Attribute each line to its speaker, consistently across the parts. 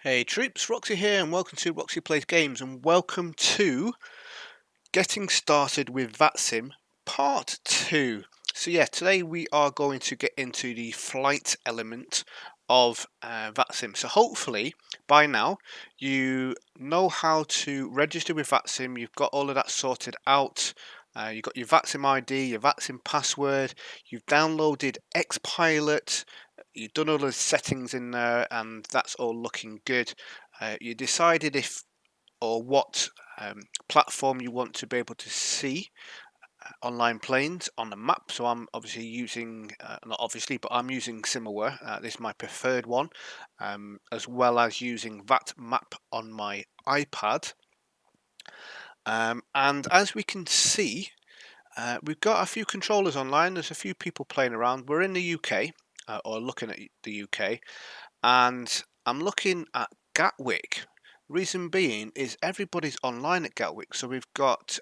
Speaker 1: Hey troops, Roxy here and welcome to Roxy Plays Games and welcome to Getting Started with Vatsim Part 2. So yeah, today we are going to get into the flight element of Vatsim. So hopefully by now you know how to register with Vatsim, you've got all of that sorted out. You've got your Vatsim ID, your Vatsim password, you've downloaded Xpilot, you've done all the settings in there and that's all looking good. You decided if or what platform you want to be able to see online planes on the map. So I'm obviously using, not obviously, but I'm using Similar. This is my preferred one, as well as using that map on my iPad. And as we can see, we've got a few controllers online. There's a few people playing around. We're in the UK, or looking at the UK, and I'm looking at Gatwick. Reason being is everybody's online at Gatwick. So we've got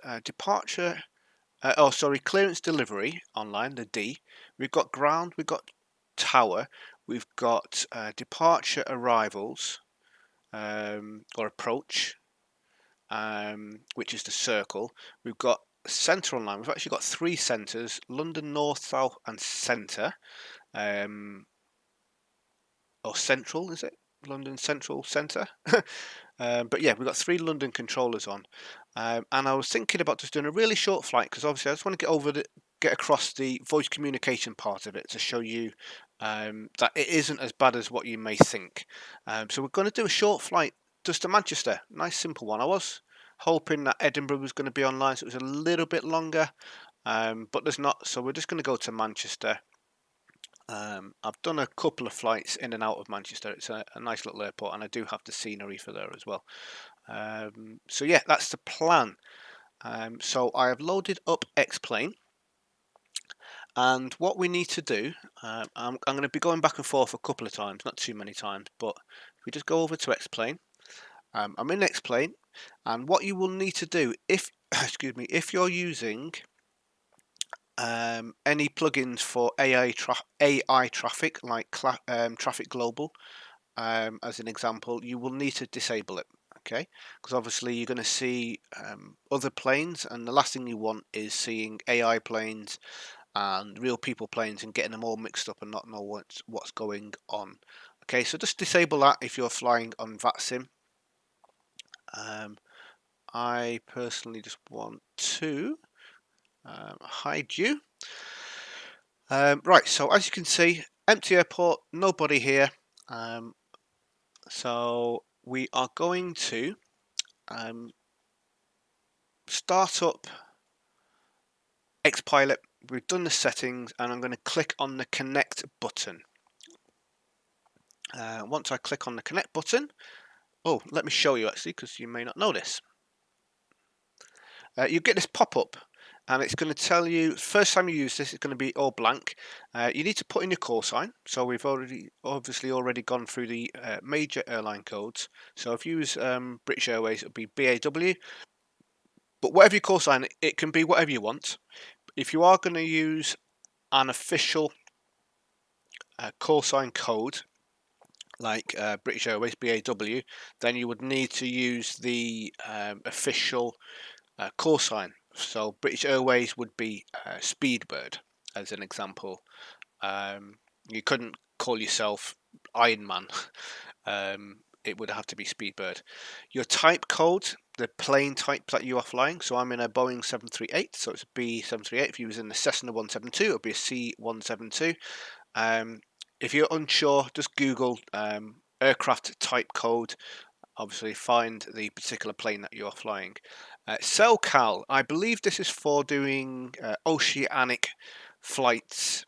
Speaker 1: clearance delivery online, the D. We've got ground, we've got tower, we've got departure arrivals or approach, which is the circle. We've got central line. We've actually got three centres: London North, South, and Centre. Or Central, is it? London Central Centre. But yeah, we've got three London controllers on, and I was thinking about just doing a really short flight because obviously I just want to get across the voice communication part of it to show you that it isn't as bad as what you may think. So we're going to do a short flight just to Manchester, nice simple one. I was hoping that Edinburgh was going to be online, so it was a little bit longer, but there's not. So we're just going to go to Manchester. I've done a couple of flights in and out of Manchester. It's a nice little airport, and I do have the scenery for there as well. So yeah, that's the plan. So I have loaded up Xplane, and what we need to do, I'm going to be going back and forth a couple of times, not too many times, but if we just go over to Xplane, I'm in Xplane, and what you will need to do if excuse me, if you're using any plugins for AI traffic like Traffic Global, as an example, you will need to disable it. Okay, because obviously you're going to see other planes, and the last thing you want is seeing AI planes and real people planes and getting them all mixed up and not know what's going on. Okay, so just disable that if you're flying on Vatsim. I personally just want to hide you. Right, so as you can see, empty airport, nobody here. So we are going to start up Xpilot. We've done the settings, and I'm going to click on the connect button. Once I click on the connect button, let me show you actually, because you may not know this. You get this pop-up, and it's going to tell you, first time you use this, it's going to be all blank. You need to put in your call sign. So we've obviously already gone through the major airline codes. So if you use British Airways, it'll be BAW. But whatever your call sign, it can be whatever you want. If you are going to use an official call sign code like British Airways BAW, then you would need to use the official call sign. So British Airways would be Speedbird, as an example. You couldn't call yourself Iron Man. It would have to be Speedbird. Your type code, the plane type that you are flying. So I'm in a Boeing 738, so it's a B738. If you was in the Cessna 172, it would be a C172. If you're unsure, just Google aircraft type code. Obviously, find the particular plane that you're flying. SoCal, I believe this is for doing oceanic flights.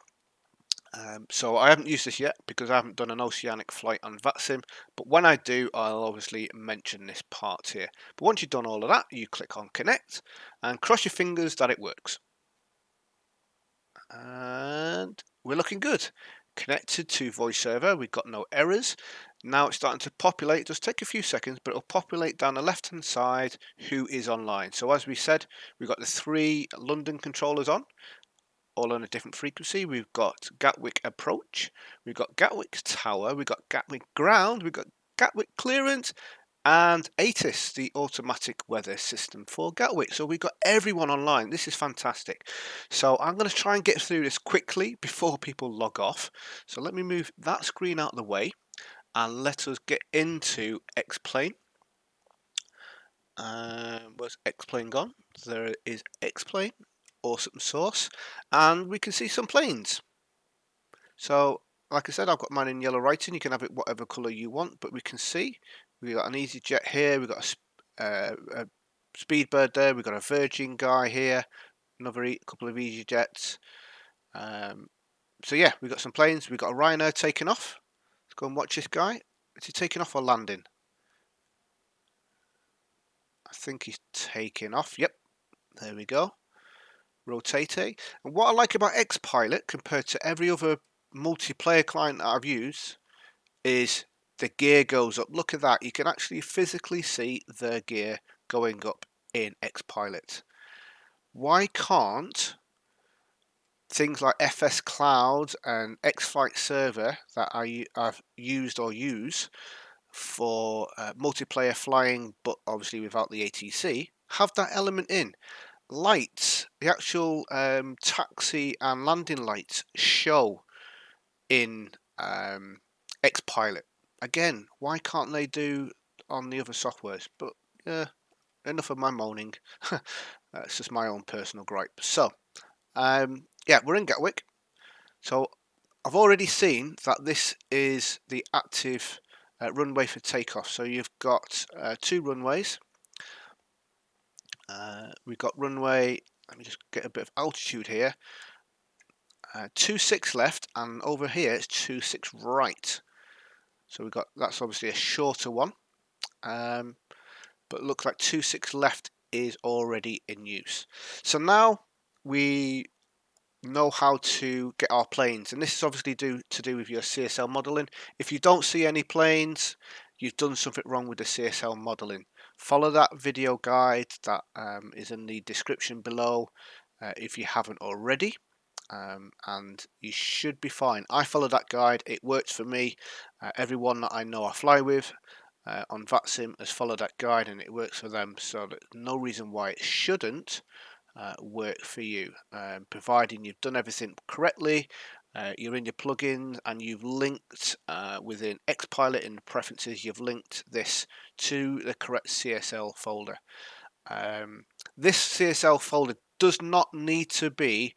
Speaker 1: So I haven't used this yet because I haven't done an oceanic flight on Vatsim, but when I do, I'll obviously mention this part here. But once you've done all of that, you click on connect and cross your fingers that it works. And we're looking good. Connected to voice server, we've got no errors. Now it's starting to populate. It does take a few seconds, but it'll populate down the left hand side who is online. So as we said, we've got the three London controllers all on a different frequency. We've got Gatwick approach, we've got Gatwick tower, we've got Gatwick ground, we've got Gatwick clearance, and ATIS, the automatic weather system for Gatwick. So we've got everyone online. This is fantastic. So I'm going to try and get through this quickly before people log off. So let me move that screen out of the way and let us get into Xplane. Where's Xplane gone? There is Xplane, awesome source, and we can see some planes. So, like I said, I've got mine in yellow writing. You can have it whatever colour you want, but we can see we've got an EasyJet here. We've got a Speedbird there. We've got a Virgin guy here. Another couple of EasyJets. So yeah, we've got some planes. We've got a Ryanair taking off. Let's go and watch this guy. Is he taking off or landing? I think he's taking off. Yep, there we go. Rotate. And what I like about Xpilot compared to every other multiplayer client that I've used is the gear goes up. Look at that. You can actually physically see the gear going up in Xpilot. Why can't things like FS Cloud and Xflight Server that I've used or use for multiplayer flying, but obviously without the ATC, have that element in? Lights, the actual taxi and landing lights show in Xpilot. Again, why can't they do on the other softwares? But enough of my moaning. That's just my own personal gripe. So, yeah, we're in Gatwick. So I've already seen that this is the active runway for takeoff. So you've got two runways. We've got runway, let me just get a bit of altitude here. 26 left, and over here it's 26 right. So we've got, that's obviously a shorter one. But it looks like 26 left is already in use. So now we know how to get our planes, and this is obviously to do with your CSL modeling. If you don't see any planes, you've done something wrong with the CSL modeling. Follow that video guide that is in the description below if you haven't already, and you should be fine. I follow that guide, it works for me. Everyone that I know I fly with on Vatsim has followed that guide and it works for them, so there's no reason why it shouldn't work for you, providing you've done everything correctly. You're in your plugins and you've linked within Xpilot in the preferences, you've linked this to the correct CSL folder. This CSL folder does not need to be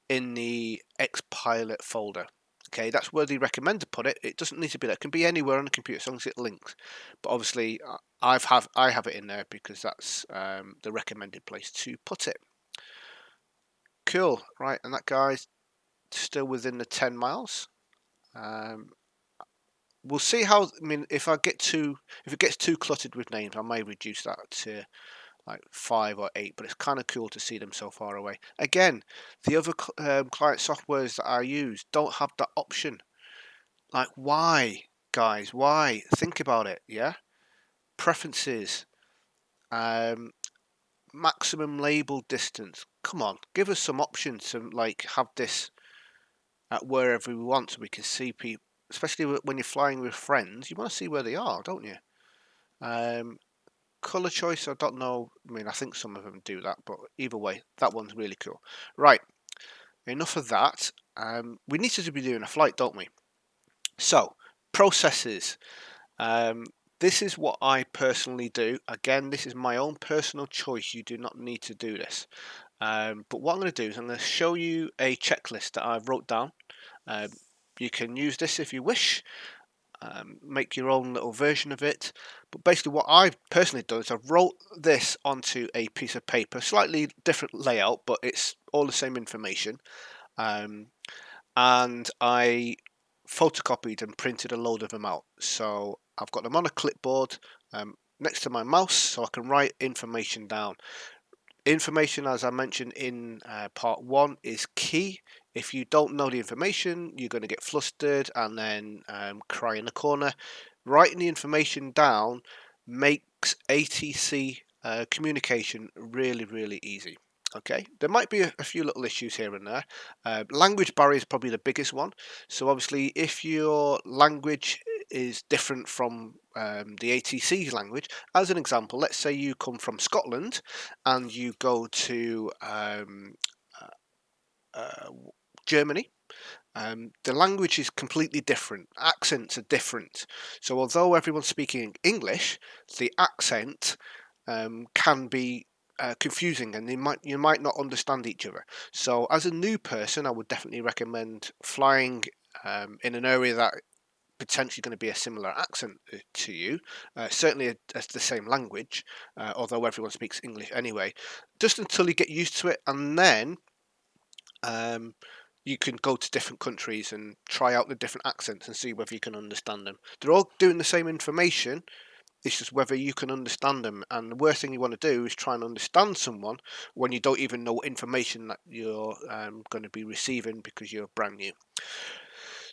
Speaker 1: in the Xpilot folder. Okay, that's where they recommend to put it. It doesn't need to be there. It can be anywhere on the computer as long as it links. But obviously, I have it in there because that's the recommended place to put it. Cool, right, and that guy's still within the 10 miles. We'll see how. I mean, if it gets too cluttered with names, I may reduce that to like 5 or 8. But it's kind of cool to see them so far away. Again, the other client softwares that I use don't have that option. Like, why, guys? Why? Think about it. Yeah, preferences, maximum label distance. Come on, give us some options to like have this at wherever we want, so we can see people. Especially when you're flying with friends, you want to see where they are, don't you? Color choice, I don't know. I mean, I think some of them do that, but either way, that one's really cool. Right, enough of that. We need to be doing a flight, don't we? So, processes. This is what I personally do. Again, this is my own personal choice. You do not need to do this. But what I'm going to do is I'm going to show you a checklist that I've wrote down. You can use this if you wish. Make your own little version of it. But basically what I've personally done is I've wrote this onto a piece of paper, slightly different layout, but it's all the same information. And I photocopied and printed a load of them out. So I've got them on a clipboard next to my mouse so I can write information down. Information, as I mentioned in part 1, is key. If you don't know the information, you're going to get flustered and then cry in the corner. Writing the information down makes ATC communication really, really easy. Okay, there might be a few little issues here and there. Language barrier is probably the biggest one. So obviously, if your language is different from the ATC language. As an example, let's say you come from Scotland and you go to Germany. The language is completely different. Accents are different. So although everyone's speaking English, the accent can be confusing, and you might not understand each other. So as a new person, I would definitely recommend flying in an area that potentially going to be a similar accent to you, certainly as the same language, although everyone speaks English anyway, just until you get used to it, and then you can go to different countries and try out the different accents and see whether you can understand them. They're all doing the same information. It's just whether you can understand them. And the worst thing you want to do is try and understand someone when you don't even know what information that you're going to be receiving because you're brand new.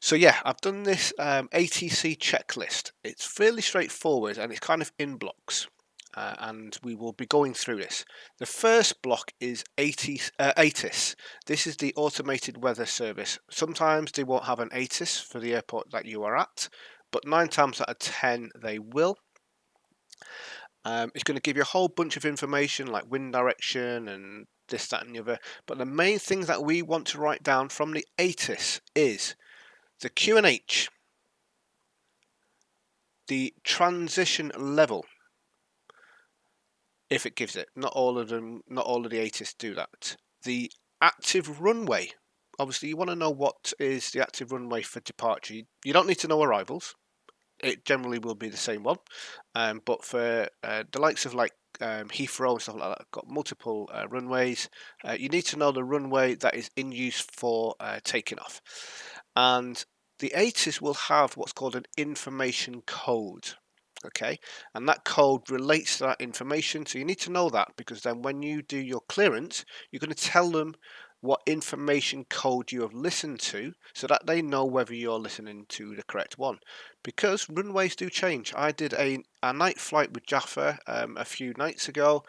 Speaker 1: So yeah, I've done this ATC checklist. It's fairly straightforward and it's kind of in blocks. And we will be going through this. The first block is ATIS. This is the Automated Weather Service. Sometimes they won't have an ATIS for the airport that you are at, but 9 times out of 10 they will. It's going to give you a whole bunch of information like wind direction and this, that and the other. But the main thing that we want to write down from the ATIS is the QNH, the transition level, if it gives it. Not all of them, not all of the ATIS do that. The active runway. Obviously, you want to know what is the active runway for departure. You don't need to know arrivals. It generally will be the same one. But for the likes of like Heathrow and stuff like that, got multiple runways. You need to know the runway that is in use for taking off. And the ATIS will have what's called an information code. Okay, and that code relates to that information, so you need to know that, because then when you do your clearance, you're going to tell them what information code you have listened to, so that they know whether you're listening to the correct one. Because runways do change. I did a night flight with Jaffa a few nights ago.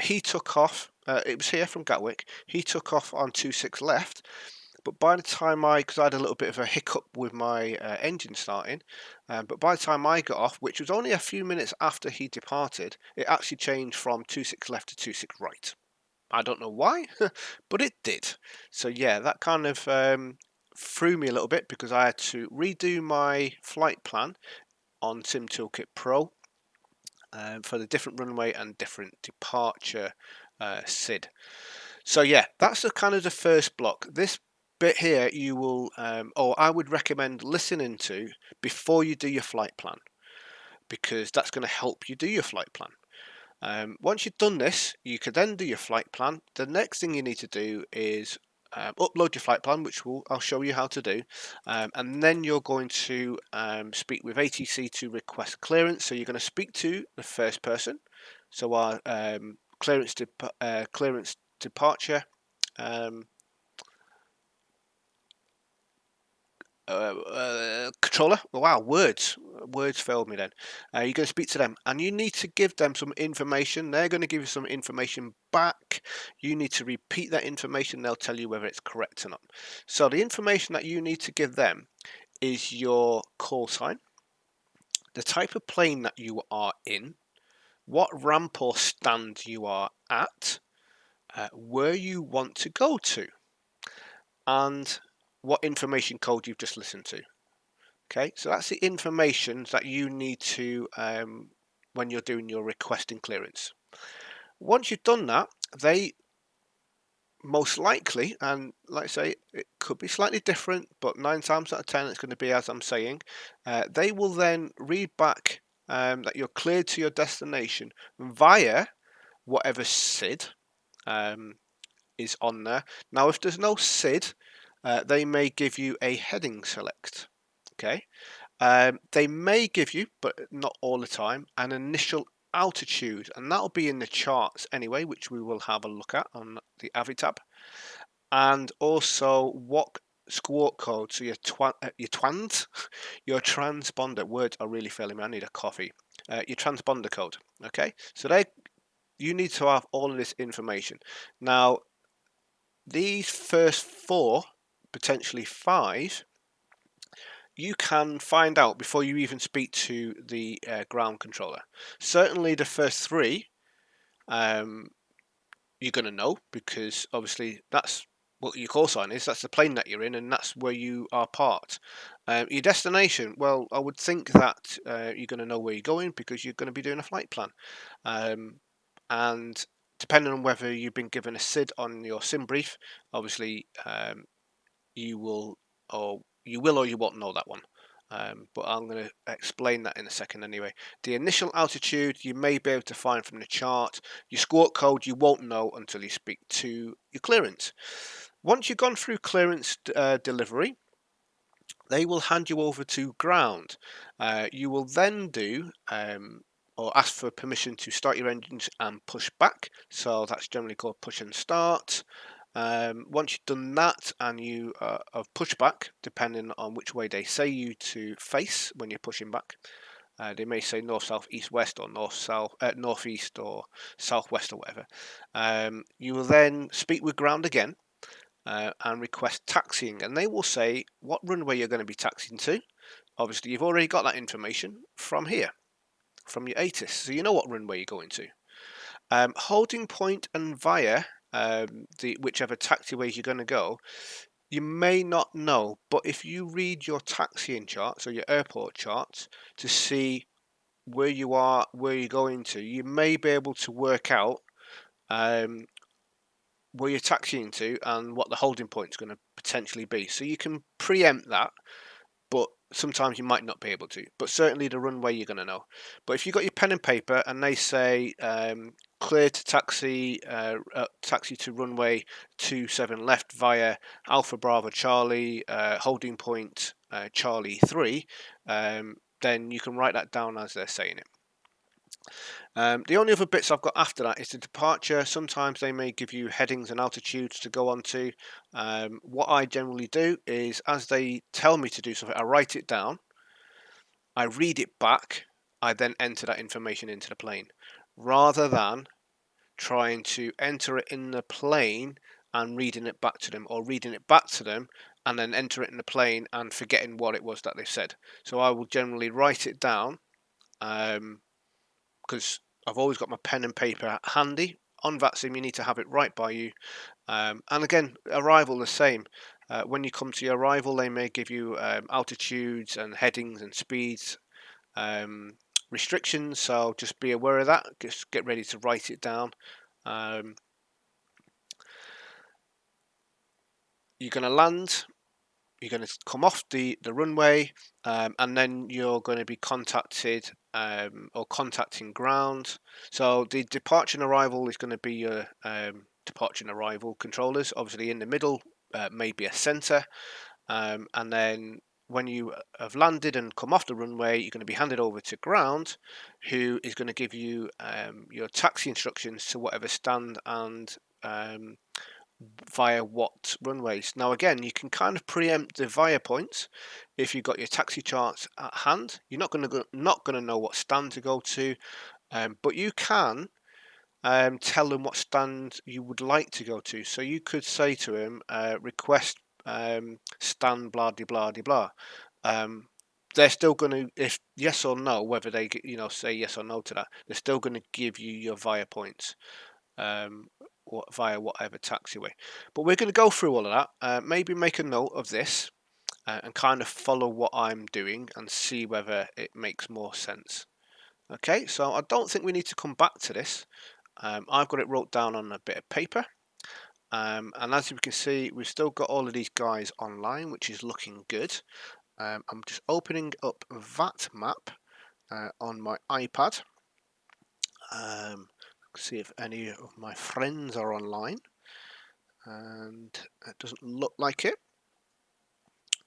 Speaker 1: He took off. It was here from Gatwick. He took off on 26 left. But by the time because I had a little bit of a hiccup with my engine starting, but by the time I got off, which was only a few minutes after he departed, it actually changed from 26 left to 26 right. I don't know why, but it did. So yeah, that kind of threw me a little bit, because I had to redo my flight plan on Sim Toolkit Pro for the different runway and different departure SID. So yeah, that's the kind of the first block. This bit here you will, or I would recommend listening to before you do your flight plan, because that's going to help you do your flight plan. Once you've done this, you can then do your flight plan. The next thing you need to do is upload your flight plan, which I'll show you how to do, and then you're going to speak with ATC to request clearance. So you're going to speak to the first person, so our clearance departure controller. Wow, words failed me then. You're going to speak to them, and you need to give them some information. They're going to give you some information back. You need to repeat that information. They'll tell you whether it's correct or not. So the information that you need to give them is your call sign, the type of plane that you are in, what ramp or stand you are at, where you want to go to, and what information code you've just listened to. Okay, so that's the information that you need to when you're doing your requesting clearance. Once you've done that, they most likely, and like I say, it could be slightly different, but 9 times out of 10 it's going to be as I'm saying. They will then read back that you're cleared to your destination via whatever SID is on there. Now, if there's no SID, they may give you a heading select. Okay. They may give you, but not all the time, an initial altitude, and that'll be in the charts anyway, which we will have a look at on the AVI tab, and also what squawk code. So your twans, your transponder. Words are really failing me. I need a coffee. Your transponder code. Okay, so you need to have all of this information. Now, these first 4, potentially 5. you can find out before you even speak to the ground controller. Certainly the first three, you're going to know, because obviously that's what your call sign is. That's the plane that you're in, and that's where you are parked. Your destination, well, I would think that you're going to know where you're going, because you're going to be doing a flight plan. And depending on whether you've been given a SID on your sim brief, obviously you will or you won't know that one. But I'm going to explain that in a second anyway. The initial altitude you may be able to find from the chart. Your squawk code you won't know until you speak to your clearance. Once you've gone through clearance delivery, they will hand you over to ground. You will then do or ask for permission to start your engines and push back. So that's generally called push and start. Once you've done that and you have pushed back, depending on which way they say you to face when you're pushing back, they may say north, south, east, west, or north, south, north, east, or southwest, or whatever. You will then speak with ground again and request taxiing, and they will say what runway you're going to be taxiing to. Obviously, you've already got that information from here, from your ATIS, so you know what runway you're going to. Holding point and via whichever taxiways you're going to go, you may not know, but if you read your taxiing charts or your airport charts to see where you are, where you're going to, you may be able to work out where you're taxiing to and what the holding point is going to potentially be. So you can preempt that, but sometimes you might not be able to. But certainly the runway you're going to know. But if you've got your pen and paper and they say clear to taxi, taxi to runway 27 left via Alpha Bravo Charlie, holding point Charlie 3, then you can write that down as they're saying it. The only other bits I've got after that is the departure. Sometimes they may give you headings and altitudes to go on to. What I generally do is, as they tell me to do something, I write it down, I read it back, I then enter that information into the plane, rather than trying to enter it in the plane and reading it back to them, or reading it back to them and then enter it in the plane and forgetting what it was that they said. So I will generally write it down, because I've always got my pen and paper handy. On Vatsim, you need to have it right by you. And again, arrival the same. When you come to your arrival, they may give you altitudes and headings and speeds restrictions. So just be aware of that. Just get ready to write it down. You're going to land. You're going to come off the runway, and then you're going to be contacted or contacting ground. So the departure and arrival is going to be your departure and arrival controllers. Obviously in the middle may be a center, and then when you have landed and come off the runway, you're going to be handed over to ground, who is going to give you your taxi instructions to whatever stand and via what runways. Now again, you can kind of preempt the via points if you've got your taxi charts at hand. You're not going to know what stand to go to, but you can tell them what stand you would like to go to. So you could say to him, request stand blah de blah de blah. They're still going to, if yes or no, whether they say yes or no to that, they're still going to give you your via points. Via whatever taxiway. But we're going to go through all of that, maybe make a note of this and kind of follow what I'm doing and see whether it makes more sense. Okay, so I don't think we need to come back to this. I've got it wrote down on a bit of paper, and as you can see, we've still got all of these guys online, which is looking good. I'm just opening up VatMap on my iPad. See if any of my friends are online, and it doesn't look like it.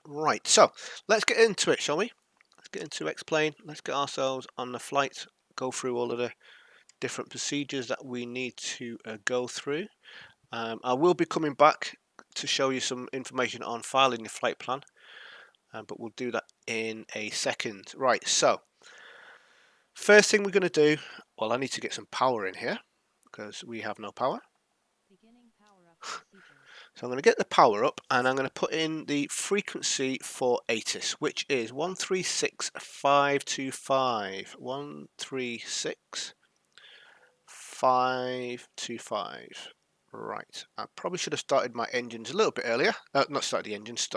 Speaker 1: Right, so let's get into it, shall we? Let's get into Xplane. Let's get ourselves on the flight, go through all of the different procedures that we need to go through. I will be coming back to show you some information on filing your flight plan, but we'll do that in a second. Right, so first thing we're going to do, well, I need to get some power in here because we have no power.
Speaker 2: Beginning power up procedure.
Speaker 1: So I'm going to get the power up and I'm going to put in the frequency for ATIS, which is 136525. 136525. Right, I probably should have started my engines a little bit earlier. Not started the engines,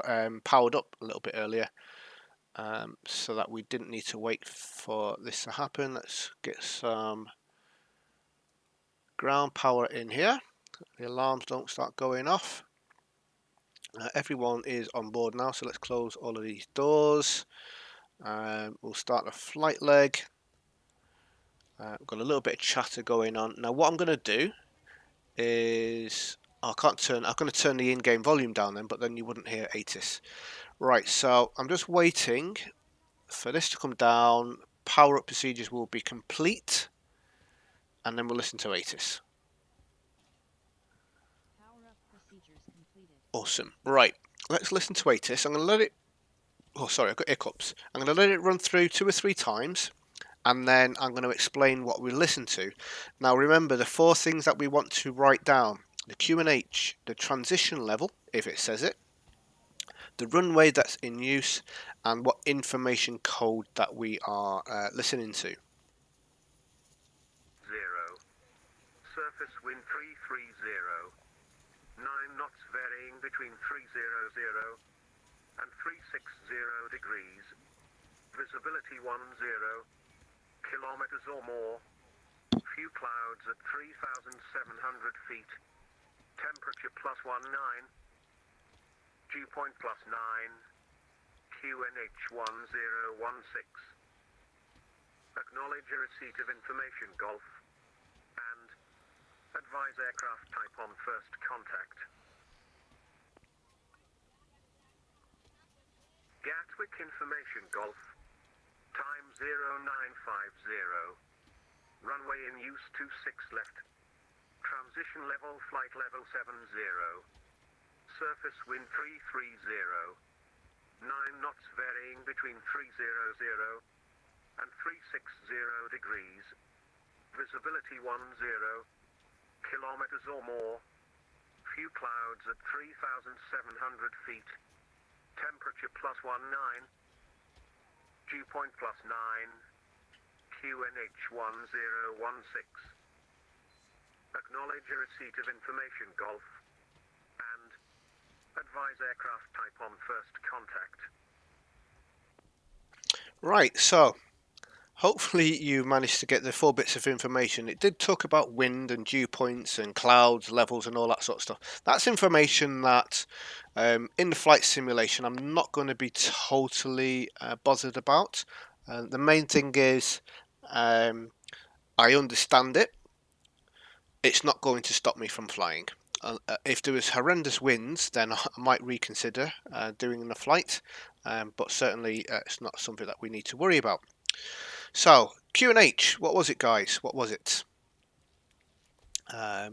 Speaker 1: powered up a little bit earlier, so that we didn't need to wait for this to happen. Let's get some ground power in here. The alarms don't start going off. Everyone is on board now, so let's close all of these doors. We'll start the flight leg. We've got a little bit of chatter going on. Now what I'm going to do is, I'm going to turn the in-game volume down then, but then you wouldn't hear ATIS. Right, so I'm just waiting for this to come down. Power up procedures will be complete, and then we'll listen to ATIS.
Speaker 2: Power up procedures completed.
Speaker 1: Awesome. Right, let's listen to ATIS. I'm going to let it, oh sorry, I've got hiccups. I'm going to let it run through 2 or 3 times, and then I'm going to explain what we listen to. Now remember the 4 things that we want to write down: the QNH, the transition level, if it says it, the runway that's in use, and what information code that we are listening to.
Speaker 3: 0. Surface wind 330. 9 knots varying between 300 and 360 degrees. Visibility 10 kilometers or more. Few clouds at 3,700 feet. Temperature +19. Dew point +9. QNH 1016. Acknowledge a receipt of information Golf. And advise aircraft type on first contact. Gatwick information Golf. Time 0950. Runway in use 26 left. Transition level flight level 70. Surface wind 330. 9 knots varying between 300 and 360 degrees. Visibility 10 kilometers or more. Few clouds at 3,700 feet. Temperature +19. Dew point +9. QNH 1016. Acknowledge a receipt of information Golf. And advise aircraft type on first contact.
Speaker 1: Right, so hopefully you managed to get the 4 bits of information. It did talk about wind and dew points and clouds, levels and all that sort of stuff. That's information that in the flight simulation I'm not going to be totally bothered about. The main thing is I understand it. It's not going to stop me from flying. If there was horrendous winds, then I might reconsider doing the flight, but certainly it's not something that we need to worry about. So, QNH, what was it, guys? What was it?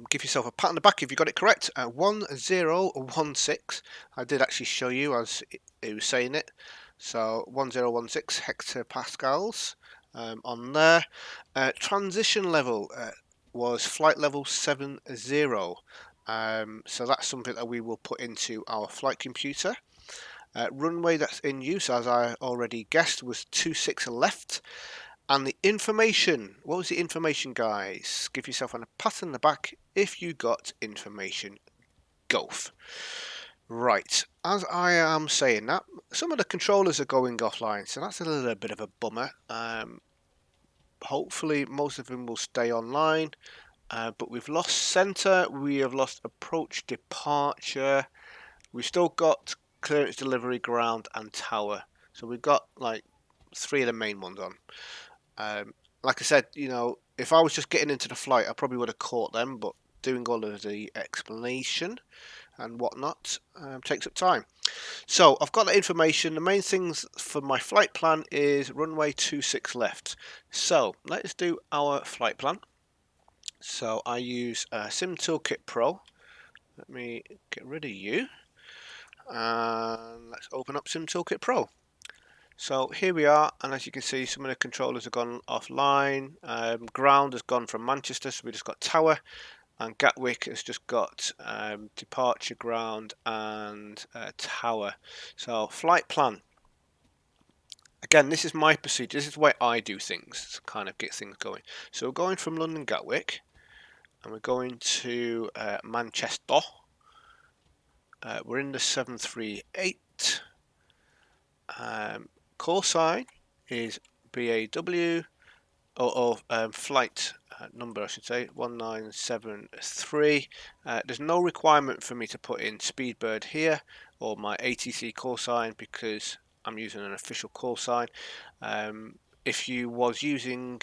Speaker 1: Give yourself a pat on the back if you got it correct. 1016. I did actually show you as it was saying it. So 1016 hectopascals on there. Transition level was flight level 70. So that's something that we will put into our flight computer. Runway that's in use, as I already guessed, was 26 left. And the information, what was the information, guys? Give yourself a pat on the back if you got information Golf. Right, as I am saying that, some of the controllers are going offline, so that's a little bit of a bummer. Hopefully most of them will stay online, but we've lost center, we have lost approach departure, we've still got clearance delivery, ground and tower. So we've got like 3 of the main ones on. Like I said, you know, if I was just getting into the flight, I probably would have caught them, but doing all of the explanation and whatnot takes up time. So I've got the information. The main things for my flight plan is runway 26 left. So let's do our flight plan. So I use Sim Toolkit Pro. Let me get rid of you. And let's open up Sim Toolkit Pro. So here we are, and as you can see, some of the controllers have gone offline. Ground has gone from Manchester, so we just got tower, and Gatwick has just got departure, ground, and tower. So flight plan. Again, this is my procedure. This is the way I do things to kind of get things going. So we're going from London Gatwick, and we're going to Manchester. We're in the 738. Call sign is BAW, or flight number I should say, 1973. There's no requirement for me to put in Speedbird here or my ATC call sign because I'm using an official call sign. If you was using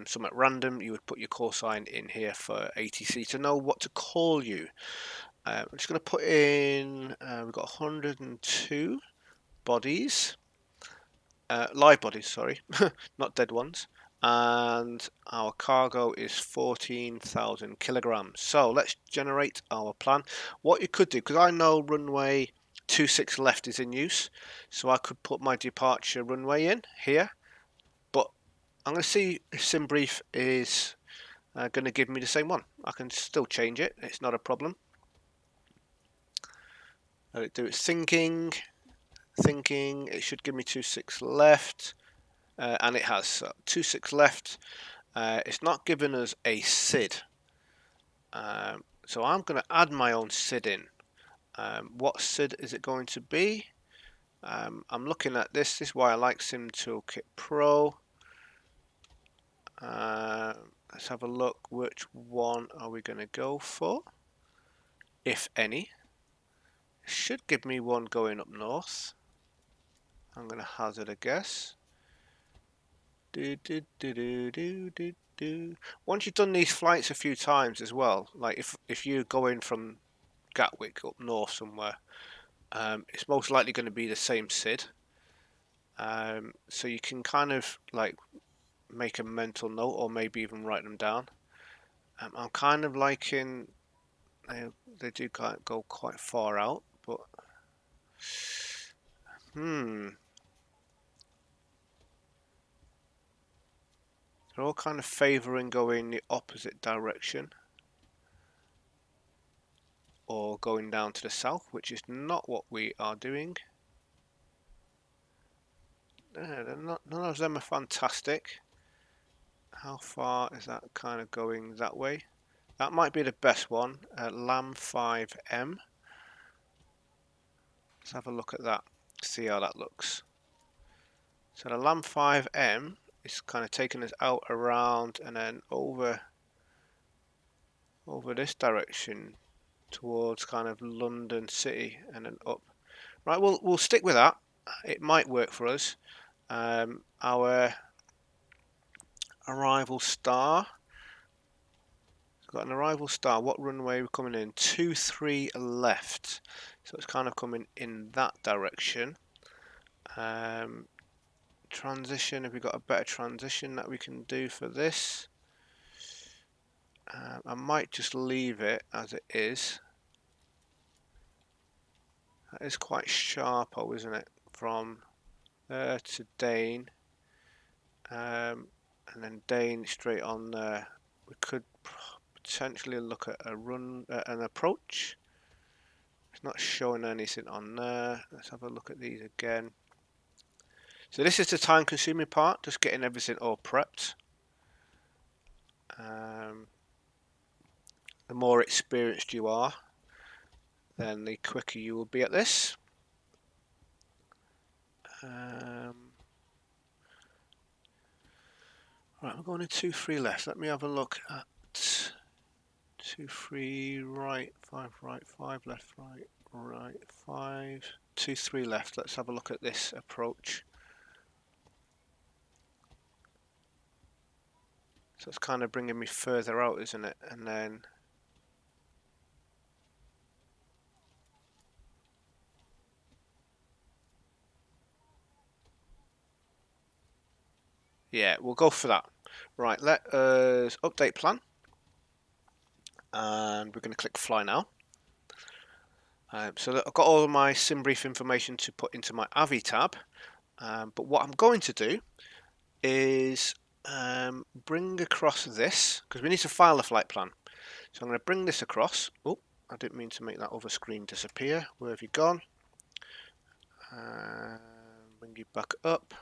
Speaker 1: some at random, you would put your call sign in here for ATC to know what to call you. I'm just going to put in, we've got 102 bodies, live bodies, sorry, not dead ones. And our cargo is 14,000 kilograms. So let's generate our plan. What you could do, because I know runway 26 left is in use, so I could put my departure runway in here, but I'm going to see if SimBrief is going to give me the same one. I can still change it, it's not a problem. Let it do its thinking, it should give me 26 left, and it has 26 left. It's not giving us a SID, so I'm going to add my own SID in. What SID is it going to be? I'm looking at this. This is why I like Sim Toolkit Pro. Let's have a look. Which one are we going to go for, if any? It should give me one going up north. I'm going to hazard a guess. Once you've done these flights a few times as well, like if you're going from Gatwick up north somewhere, it's most likely going to be the same SID. So you can kind of like make a mental note or maybe even write them down. I'm kind of liking, they do go quite far out, but they're all kind of favouring going the opposite direction or going down to the south, which is not what we are doing. None of them are fantastic. How far is that kind of going that way? That might be the best one, LAM-5M. Let's have a look at that, see how that looks. So the LAM-5M is kind of taking us out around and then over this direction towards kind of London City and then up. Right, we'll stick with that. It might work for us. Our arrival star. Got an arrival star. What runway are we coming in? 23 left. So it's kind of coming in that direction. Transition. Have we got a better transition that we can do for this? I might just leave it as it is. That is quite sharp, isn't it? From there to Dane. And then Dane straight on there. We could potentially look at an approach. It's not showing anything on there. Let's have a look at these again. So this is the time consuming part, just getting everything all prepped. The more experienced you are, then the quicker you will be at this. Right, we're going to 2-3 left. Let me have a look at 2-3 right, 5 right, 5 left, right, 5, 2-3 left. Let's have a look at this approach. So it's kind of bringing me further out, isn't it? And then yeah, we'll go for that. Right, let us update plan. And we're going to click fly now. So I've got all of my SimBrief information to put into my AVI tab. But what I'm going to do is bring across this, because we need to file the flight plan. So I'm going to bring this across. Oh, I didn't mean to make that other screen disappear. Where have you gone? Bring you back up,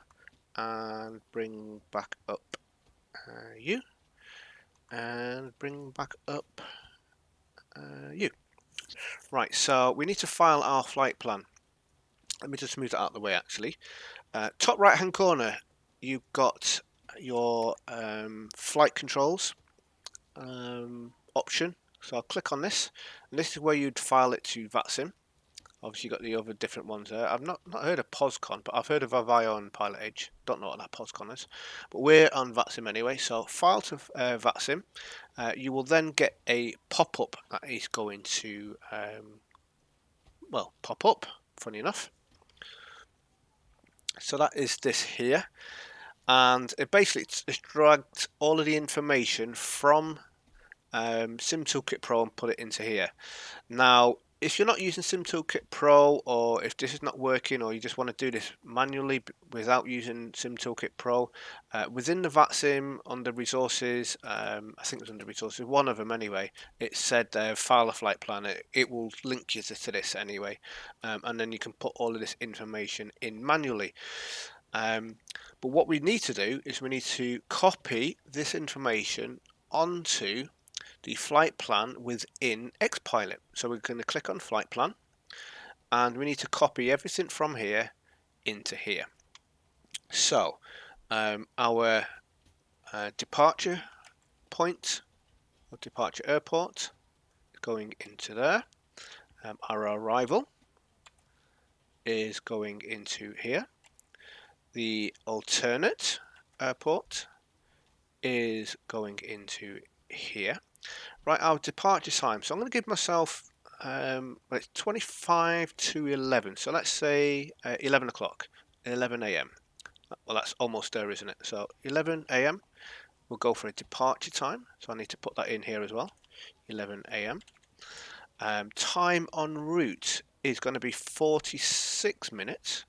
Speaker 1: and bring back up you, and bring back up you. Right, so we need to file our flight plan. Let me just move that out of the way actually. Top right hand corner, you've got your flight controls option. So I'll click on this, and this is where you'd file it to Vatsim. Obviously you've got the other different ones there. I've not heard of POSCON, but I've heard of Avio and Pilot Edge. Don't know what that POSCON is. But we're on Vatsim anyway, so file to Vatsim. You will then get a pop-up that is going to, well, pop up, funny enough. So that is this here. And it basically it's dragged all of the information from Sim Toolkit Pro and put it into here. Now, if you're not using Sim Toolkit Pro, or if this is not working, or you just want to do this manually without using Sim Toolkit Pro, within the Vatsim under resources, I think it was under resources, one of them anyway, it said file a flight plan. It will link you to this anyway, and then you can put all of this information in manually. But what we need to do is we need to copy this information onto the flight plan within Xpilot. So we're going to click on flight plan, and we need to copy everything from here into here. So our departure point or departure airport going into there. Our arrival is going into here. The alternate airport is going into here. Right, our departure time. So I'm going to give myself, well, it's 25 to 11. So let's say 11 o'clock, 11 a.m. Well, that's almost there, isn't it? So 11 a.m. we'll go for a departure time. So I need to put that in here as well. 11 a.m. Time en route is going to be 46 minutes.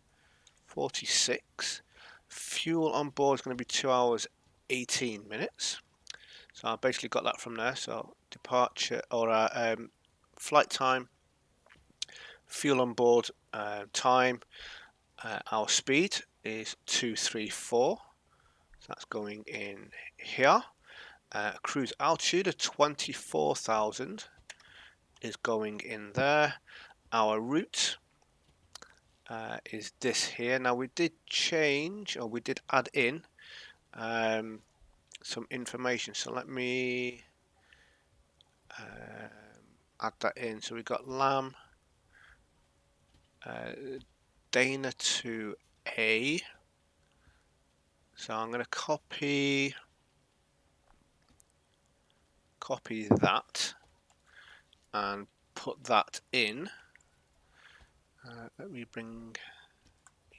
Speaker 1: 46. Fuel on board is going to be 2 hours 18 minutes. So I basically got that from there. So departure or flight time, fuel on board time, our speed is 234. So that's going in here. Cruise altitude of 24,000 is going in there. Our route is this here. Now we did change, or we did add in some information. So let me add that in. So we've got lamb, Dana to A. So I'm going to copy that and put that in. Let me bring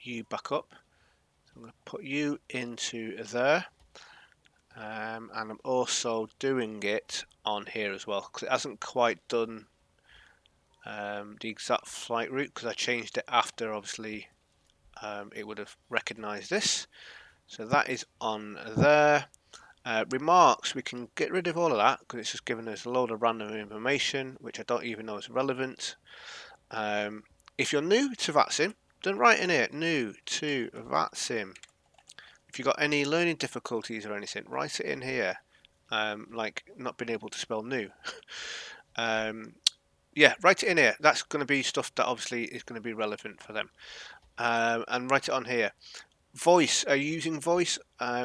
Speaker 1: you back up. So I'm going to put you into there. And I'm also doing it on here as well, because it hasn't quite done the exact flight route, because I changed it after obviously it would have recognized this. So that is on there. Remarks, we can get rid of all of that because it's just giving us a load of random information which I don't even know is relevant. If you're new to Vatsim, then write in here, new to Vatsim. If you've got any learning difficulties or anything, write it in here, like not being able to spell new. Yeah, write it in here. That's going to be stuff that obviously is going to be relevant for them. And write it on here. Voice, are you using voice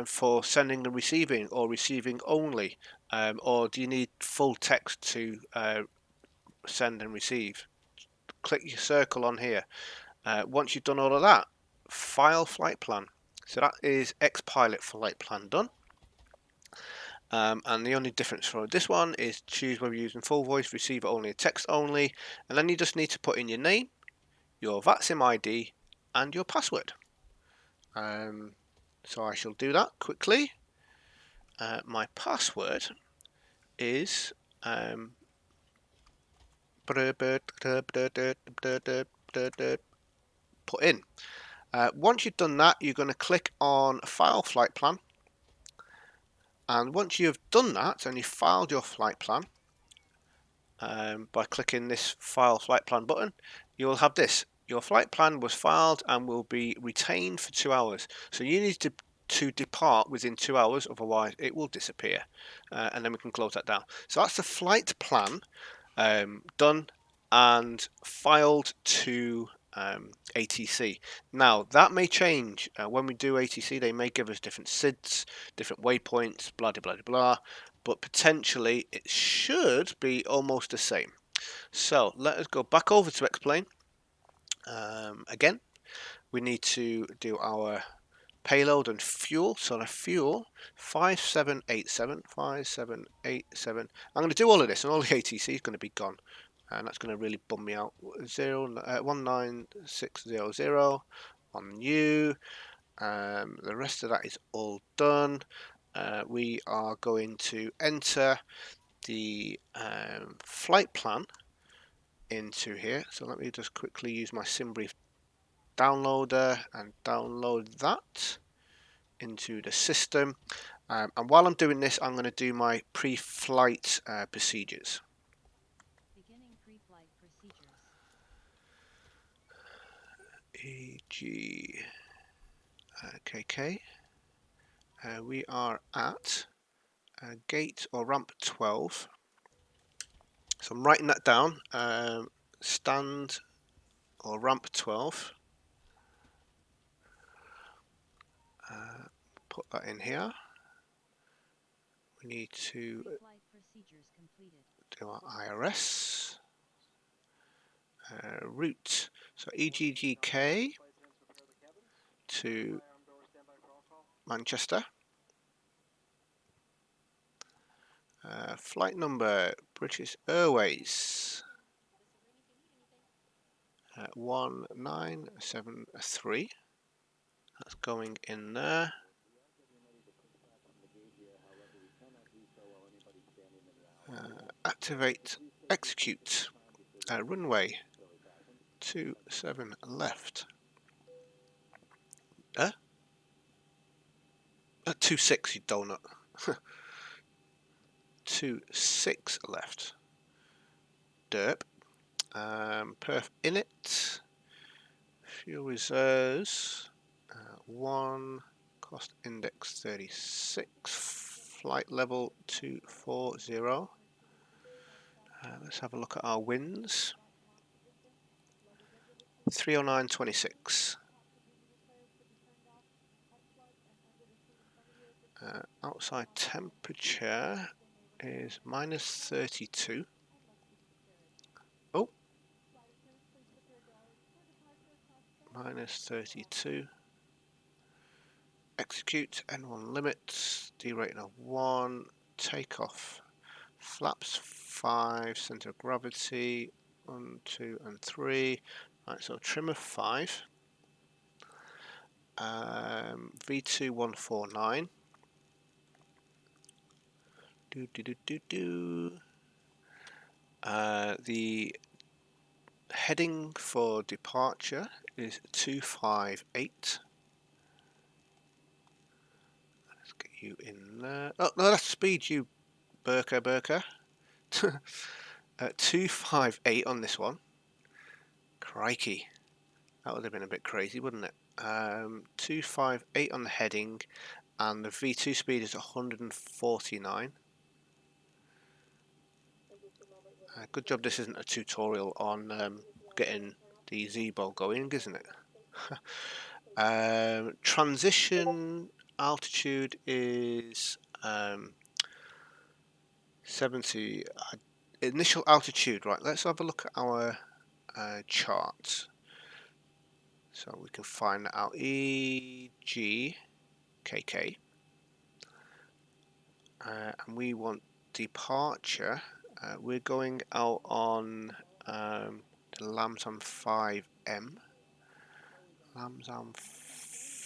Speaker 1: for sending and receiving, or receiving only, or do you need full text to send and receive? Click your circle on here. Once you've done all of that, file flight plan. So that is Xpilot flight plan done. And the only difference for this one is choose whether you're using full voice, receiver only, or text only, and then you just need to put in your name, your Vatsim ID, and your password. So I shall do that quickly. My password is put in. Once you've done that, you're going to click on File Flight Plan. And once you've done that and you've filed your flight plan, by clicking this File Flight Plan button, you will have this. Your flight plan was filed and will be retained for 2 hours. So you need to depart within 2 hours, otherwise it will disappear. And then we can close that down. So that's the flight plan done and filed to ATC. Now that may change when we do ATC. They may give us different SIDs, different waypoints, blah blah blah blah, but potentially it should be almost the same. So let us go back over to Xplane. Again, we need to do our payload and fuel. So the fuel 5787 5787. I'm going to do all of this, and all the ATC is going to be gone, and that's going to really bum me out. 19600 on you. The rest of that is all done. We are going to enter the flight plan into here. So let me just quickly use my SimBrief downloader and download that into the system. And while I'm doing this, I'm going to do my pre-flight procedures.
Speaker 2: Beginning pre-flight procedures.
Speaker 1: EG KK. We are at gate or ramp 12. So I'm writing that down. Stand or ramp 12. Put that in here. We need to
Speaker 2: Pre-flight procedures completed.
Speaker 1: do our IRS. Route. So EGGK to Manchester. Flight number British Airways 1973. That's going in there. Activate, execute. Runway 27 left. 26, you donut. 26 left. Derp. Perf init. Fuel reserves. 1. Cost index 36. Flight level 240. Let's have a look at our winds. 309.26. Outside temperature is -32. Oh, -32. Execute N1 limits. D rating of 1. Takeoff. Flaps 5. Center of gravity 1, 2, and 3. Right, so trim of 5. V2 149. The heading for departure is 258. Let's get you in there. Oh no, that's speed, you Burka. 258 on this one. Crikey, that would have been a bit crazy, wouldn't it? 258 on the heading, and the V2 speed is 149. Good job this isn't a tutorial on getting the Z-bow going, isn't it? Transition altitude is 70. Initial altitude, right, let's have a look at our chart. So we can find that out. EGKK. And we want departure. We're going out on the Lamzam 5M. Lamzam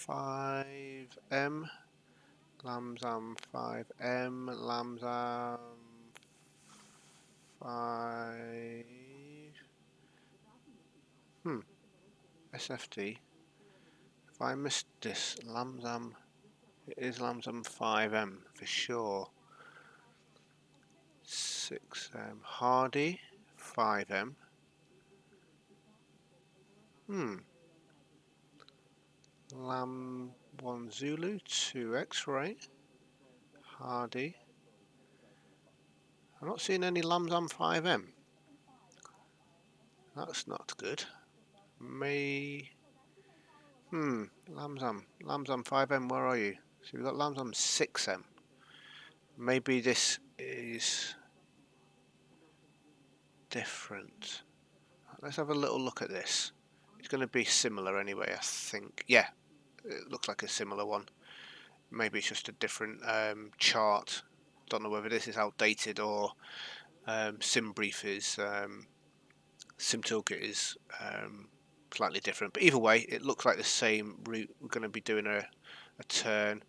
Speaker 1: 5M. Lamzam 5M. Lamzam 5. SFD. If I missed this, Lamzam. It is Lamzam 5M for sure. 6M. Hardy, 5M. Lam 1 Zulu, 2 X-ray. Hardy. I'm not seeing any Lamzam 5M. That's not good. Lamzam 5M, where are you? So we've got Lamzam 6M. Maybe this is different. Let's have a little look at this. It's going to be similar anyway, I think. Yeah, it looks like a similar one. Maybe it's just a different chart. Don't know whether this is outdated or SimBrief is SimToolkit is slightly different. But either way, it looks like the same route. We're going to be doing a turn.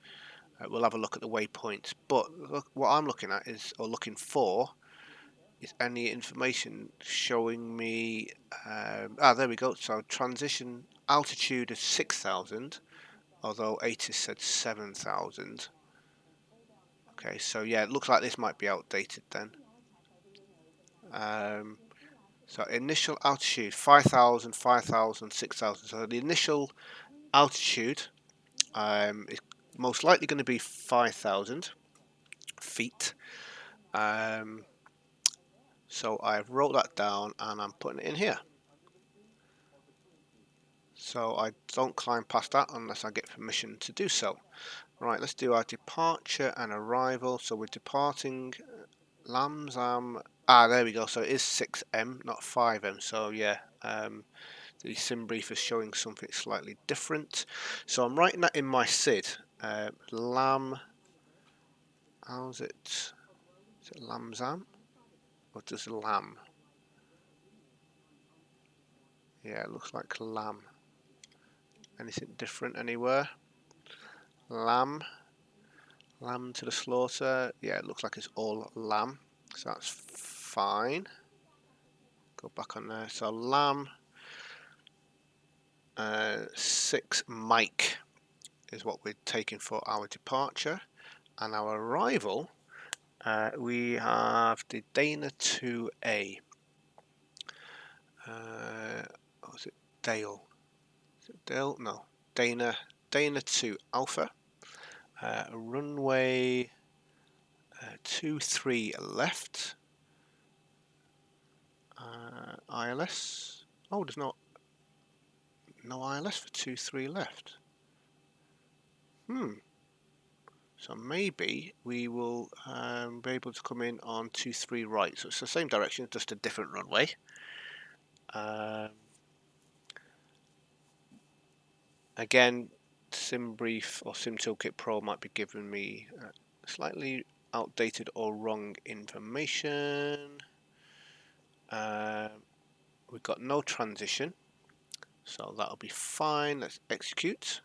Speaker 1: We'll have a look at the waypoints. But look, what I'm looking at is, or looking for, is any information showing me. There we go. So transition altitude is 6,000, although ATIS said 7,000. Okay, so yeah, it looks like this might be outdated then. So initial altitude 5,000, 5,000, 6,000. So the initial altitude is most likely going to be 5,000 feet. So I've wrote that down and I'm putting it in here. So I don't climb past that unless I get permission to do so. Right, let's do our departure and arrival. So we're departing Lamzam. There we go. So it is 6M, not 5M. So yeah, the SimBrief is showing something slightly different. So I'm writing that in my SID. Lam. How's it? Is it Lamzam? Or just Lam? Yeah, it looks like Lam. Anything different anywhere? Lamb to the slaughter. Yeah, it looks like it's all lamb, so that's fine. Go back on there. So lamb 6 Mike is what we're taking for our departure, and our arrival. We have the Dana 2A. Was it Dale? Is it Dale? No, Dana 2 Alpha. Runway 23 left. ILS. Oh, there's no ILS for 23 left. So maybe we will be able to come in on 23 right. So it's the same direction, just a different runway. Again, SimBrief or SimToolkit Pro might be giving me slightly outdated or wrong information. We've got no transition, so that'll be fine. Let's execute.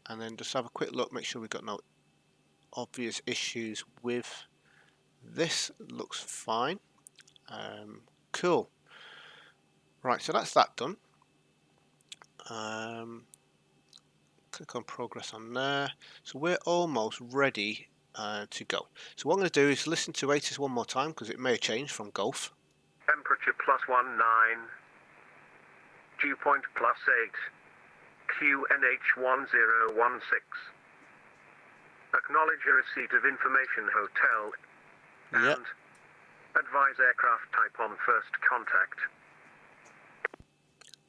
Speaker 1: And then just have a quick look, make sure we've got no obvious issues with this. Looks fine. Cool. Right, so that's that done. Click on progress on there. So we're almost ready to go. So what I'm going to do is listen to ATIS one more time because it may have changed from Golf.
Speaker 3: Temperature +19. Dew point +8. QNH1016. Acknowledge your receipt of information hotel.
Speaker 1: Yep.
Speaker 3: And advise aircraft type on first contact.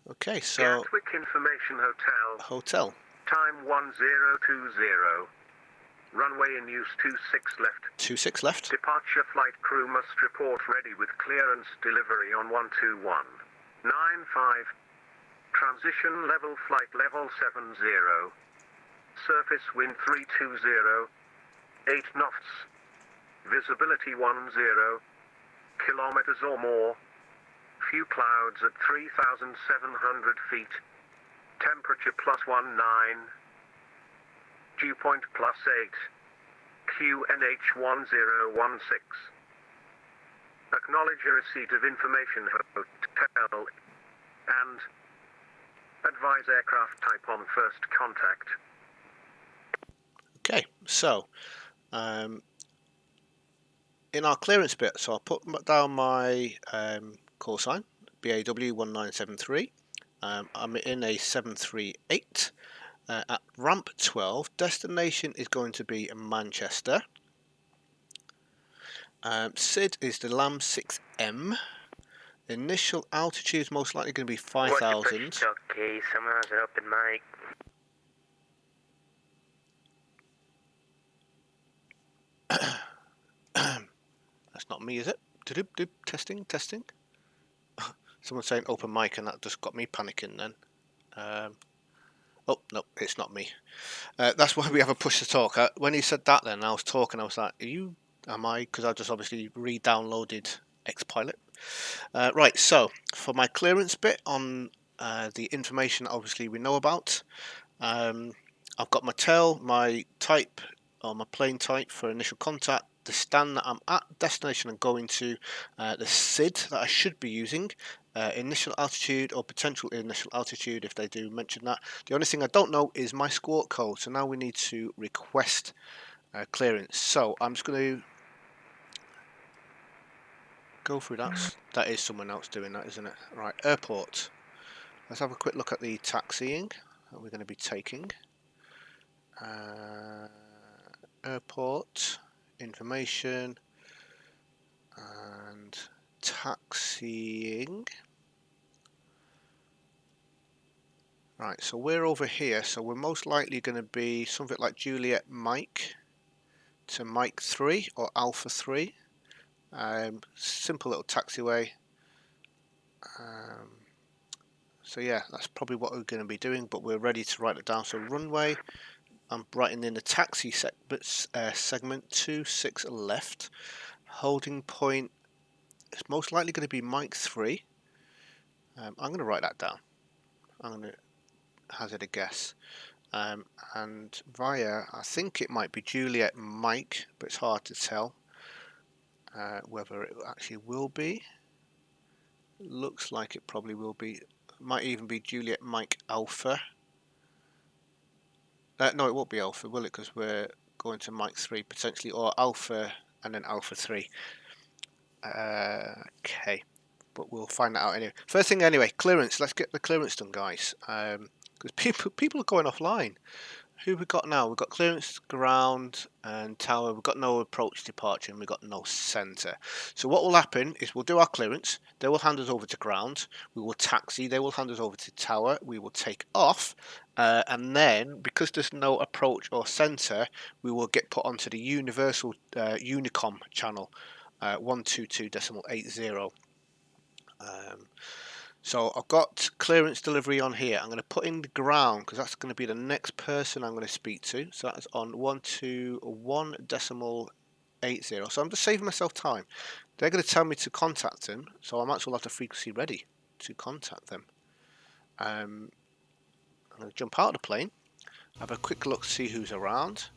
Speaker 1: Okay, so
Speaker 3: Gatwick Information
Speaker 1: hotel.
Speaker 3: Time 1020. Runway in use 26 left.
Speaker 1: 26 left.
Speaker 3: Departure flight crew must report ready with clearance delivery on 121.95. Transition level flight level 70. Surface wind 320. 8 knots. Visibility 10 kilometers or more. Few clouds at 3,700 feet. Temperature +19. Dew point +8. QNH1016. Acknowledge your receipt of information hotel and advise aircraft type on first contact.
Speaker 1: Okay, so in our clearance bit, so I'll put down my call sign, BAW1973. I'm in a 738 at ramp 12. Destination is going to be Manchester. SID is the LAM6M. Initial altitude is most likely going to be 5,000.
Speaker 3: Okay, someone has an open mic.
Speaker 1: That's not me, is it? Testing, testing. Someone's saying open mic, and that just got me panicking then. Oh, no, it's not me. That's why we have a push to talk. When he said that then, I was talking, I was like, am I? Because I just obviously re-downloaded Xpilot. Right, so for my clearance bit on the information obviously we know about, I've got my tail, my type, or my plane type for initial contact, the stand that I'm at, destination I'm going to, the SID that I should be using, initial altitude or potential initial altitude if they do mention that. The only thing I don't know is my squawk code, so now we need to request clearance. So I'm just going to go through that. That is someone else doing that, isn't it? Right, airport. Let's have a quick look at the taxiing that we're going to be taking. Airport information and taxiing. Right, so we're over here, so we're most likely going to be something like Juliet Mike to Mike 3 or Alpha 3. Simple little taxiway. So yeah, that's probably what we're going to be doing, but we're ready to write it down. So runway, I'm writing in the taxi segment 26 left. Holding point, it's most likely going to be Mike 3. I'm going to write that down. I'm going to hazard a guess. And via, I think it might be Juliet Mike, but it's hard to tell whether it actually will be. Looks like it probably will be. Might even be Juliet Mike Alpha. No, it won't be Alpha, will it? Because we're going to Mike 3 potentially, or Alpha and then Alpha 3. Okay, but we'll find that out anyway. First thing anyway, clearance. Let's get the clearance done, guys. Because people are going offline. Who we got now? We've got clearance, ground and tower. We've got no approach departure and we've got no centre. So what will happen is we'll do our clearance. They will hand us over to ground. We will taxi. They will hand us over to tower. We will take off. And then, because there's no approach or centre, we will get put onto the universal Unicom channel, 122.80. So I've got clearance delivery on here. I'm going to put in the ground because that's going to be the next person I'm going to speak to. So that is on 121.80. So I'm just saving myself time. They're going to tell me to contact them, so I might as well have the frequency ready to contact them. I'm going to jump out of the plane, have a quick look to see who's around,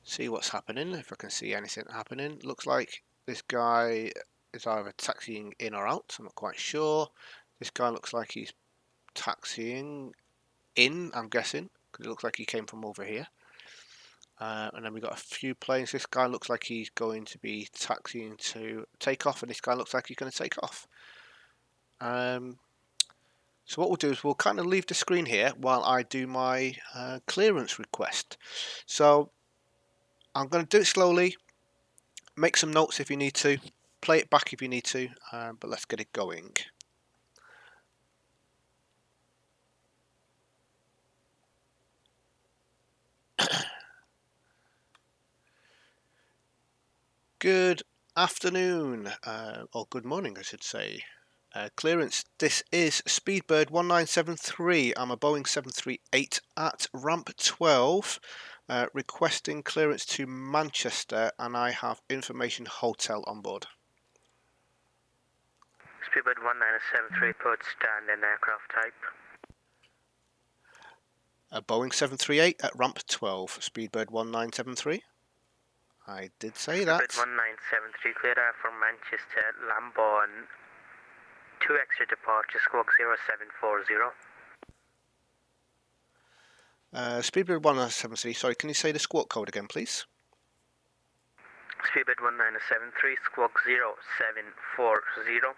Speaker 1: see what's happening, if I can see anything happening. Looks like this guy is either taxiing in or out. I'm not quite sure. This guy looks like he's taxiing in, I'm guessing, because it looks like he came from over here. And then we got a few planes. This guy looks like he's going to be taxiing to take off, and this guy looks like he's going to take off. So what we'll do is we'll kind of leave the screen here while I do my clearance request. So I'm going to do it slowly. Make some notes if you need to. Play it back if you need to. But let's get it going. Good afternoon, or good morning I should say. Clearance, this is Speedbird 1973. I'm a Boeing 738 at ramp 12, requesting clearance to Manchester, and I have information hotel on board.
Speaker 3: Speedbird 1973, put stand and aircraft type.
Speaker 1: A Boeing 738 at ramp 12, Speedbird 1973. I did say that.
Speaker 3: Speedbird 1973, cleared out from Manchester, Lambourne. 2 extra departure, squawk 0740.
Speaker 1: Speedbird 1973, sorry, can you say the squawk code again, please?
Speaker 4: Speedbird 1973, squawk 0740.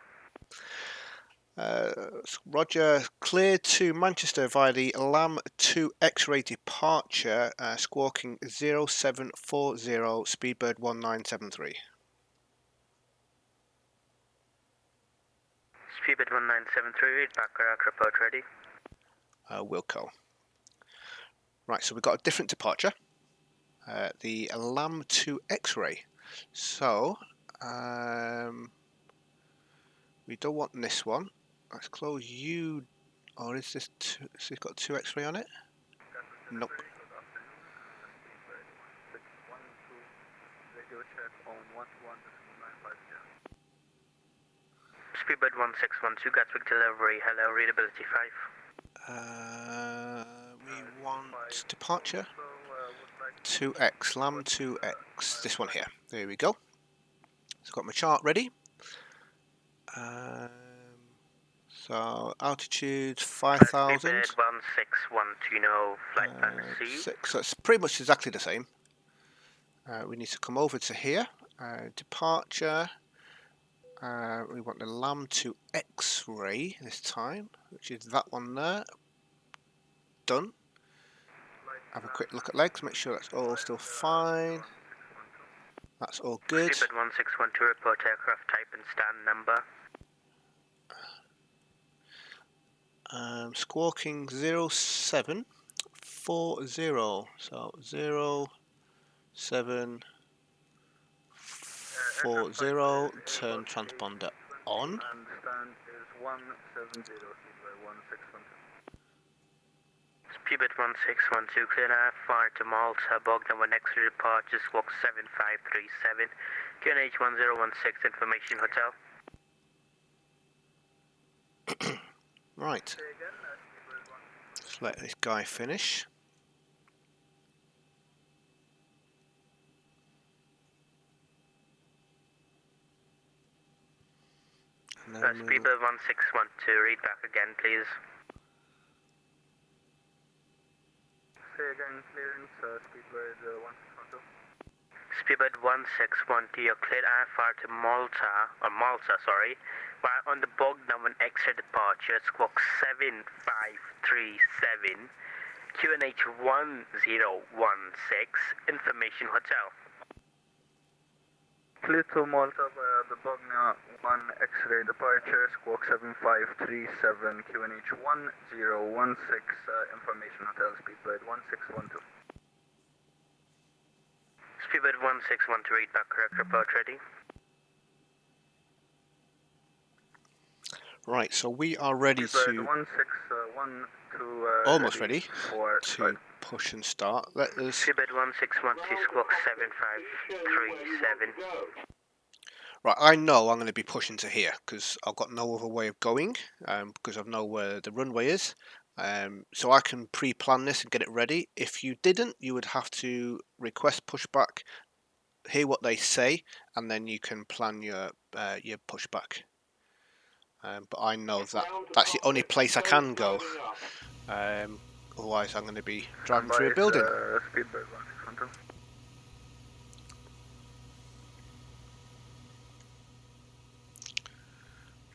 Speaker 1: Roger, cleared to Manchester via the LAM-2 X-ray departure, squawking 0740, Speedbird 1973.
Speaker 4: Speedbird 1973, read back correct, report ready.
Speaker 1: Wilco. Right, so we've got a different departure, the LAM-2 X-ray. So, we don't want this one. Let's close you. Or is this two, so it's got 2 X-ray on it? Nope.
Speaker 4: Speedbird 1612, Gatwick delivery, hello, readability 5.
Speaker 1: We want departure 2x, LAM 2x, this one here. There we go. So I've got my chart ready. So altitude 5,000.
Speaker 4: Speedbird 1612, flight plan received.
Speaker 1: 6, so it's pretty much exactly the same. We need to come over to here. Departure. We want the LAM 2 X-ray this time, which is that one there. Done. Have a quick look at legs, make sure that's all still fine. That's all good.
Speaker 4: Speedbird 1612, report aircraft type and stand number.
Speaker 1: Squawking 0740. So 0740. Turn transponder on.
Speaker 5: And stand is 170, Speedbird 1612.
Speaker 4: Speedbird 1612, clear fire to Malta, Bogdan when next departure, squawk 7537, QNH 1016, information hotel.
Speaker 1: Right. Let's let this guy finish. And then we'll...
Speaker 4: Speedbird 1612, read back again, please.
Speaker 5: Say again, clearance, Speedbird 1612.
Speaker 4: Speedbird 1612, you're cleared IFR to Malta, on the Bogdan when extra departure, squawk 7537, QNH 1016, information hotel.
Speaker 5: Clear to Malta via the Bogna 1 X-ray departure, squawk 7537, QNH 1016, information hotel, Speedbird 1612.
Speaker 4: Speedbird 1612, read back correct, report ready.
Speaker 1: Right, so we are ready
Speaker 5: Speedbird
Speaker 1: to...
Speaker 5: 1612,
Speaker 1: almost ready
Speaker 5: for
Speaker 1: to push and start. Let us...
Speaker 4: Speedbird 1612, squawk 7537.
Speaker 1: Right, I know I'm going to be pushing to here because I've got no other way of going because I know where the runway is. So I can pre-plan this and get it ready. If you didn't, you would have to request pushback, hear what they say, and then you can plan your pushback. But I know that that's the only place I can go. Otherwise, I'm going to be driving through a building.
Speaker 5: Speedbird 1612.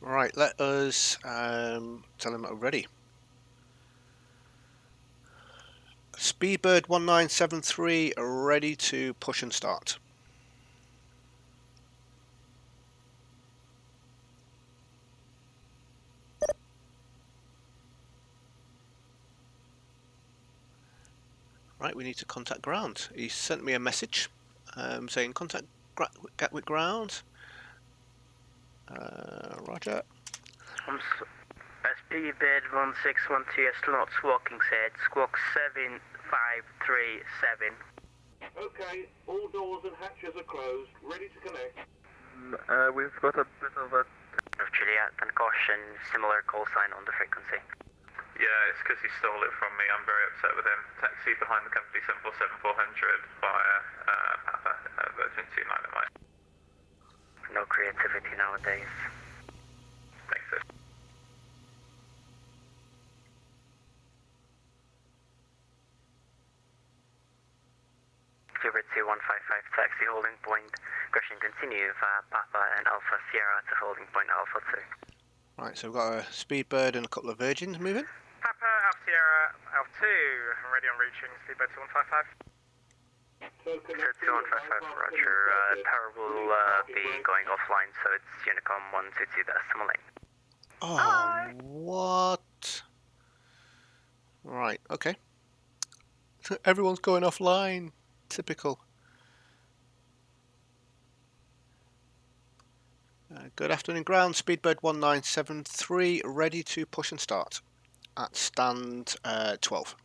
Speaker 1: Right, let us tell them that we're ready. Speedbird 1973 ready to push and start. Right, we need to contact ground. He sent me a message saying contact Gatwick ground. Roger.
Speaker 4: Speedbird 1612, slot squawking said, squawk 7537.
Speaker 6: Okay, all doors and hatches are closed, ready to connect.
Speaker 5: We've got a bit of a...
Speaker 4: Of Juliet and caution, similar call sign on the frequency.
Speaker 7: Yeah, it's because he stole it from me. I'm very upset with him. Taxi behind the company 747-400 via Papa, Virgin 29
Speaker 4: No creativity nowadays.
Speaker 7: Thanks, sir.
Speaker 4: Liberty 155 taxi holding point. Question continue via Papa and Alpha Sierra to holding point Alpha 2.
Speaker 1: Right, so we've got a Speedbird and a couple of Virgins moving.
Speaker 4: Papa, Alpha Sierra, Alpha 2, I'm ready on reaching Speedbird 2155.
Speaker 6: So
Speaker 4: So
Speaker 6: connecting
Speaker 4: 2155, roger. Tower will be going offline, so it's Unicom 122 decimal 8.
Speaker 1: Oh, what? Right, okay. Everyone's going offline. Typical. Good afternoon, ground. Speedbird 1973, ready to push and start at stand 12.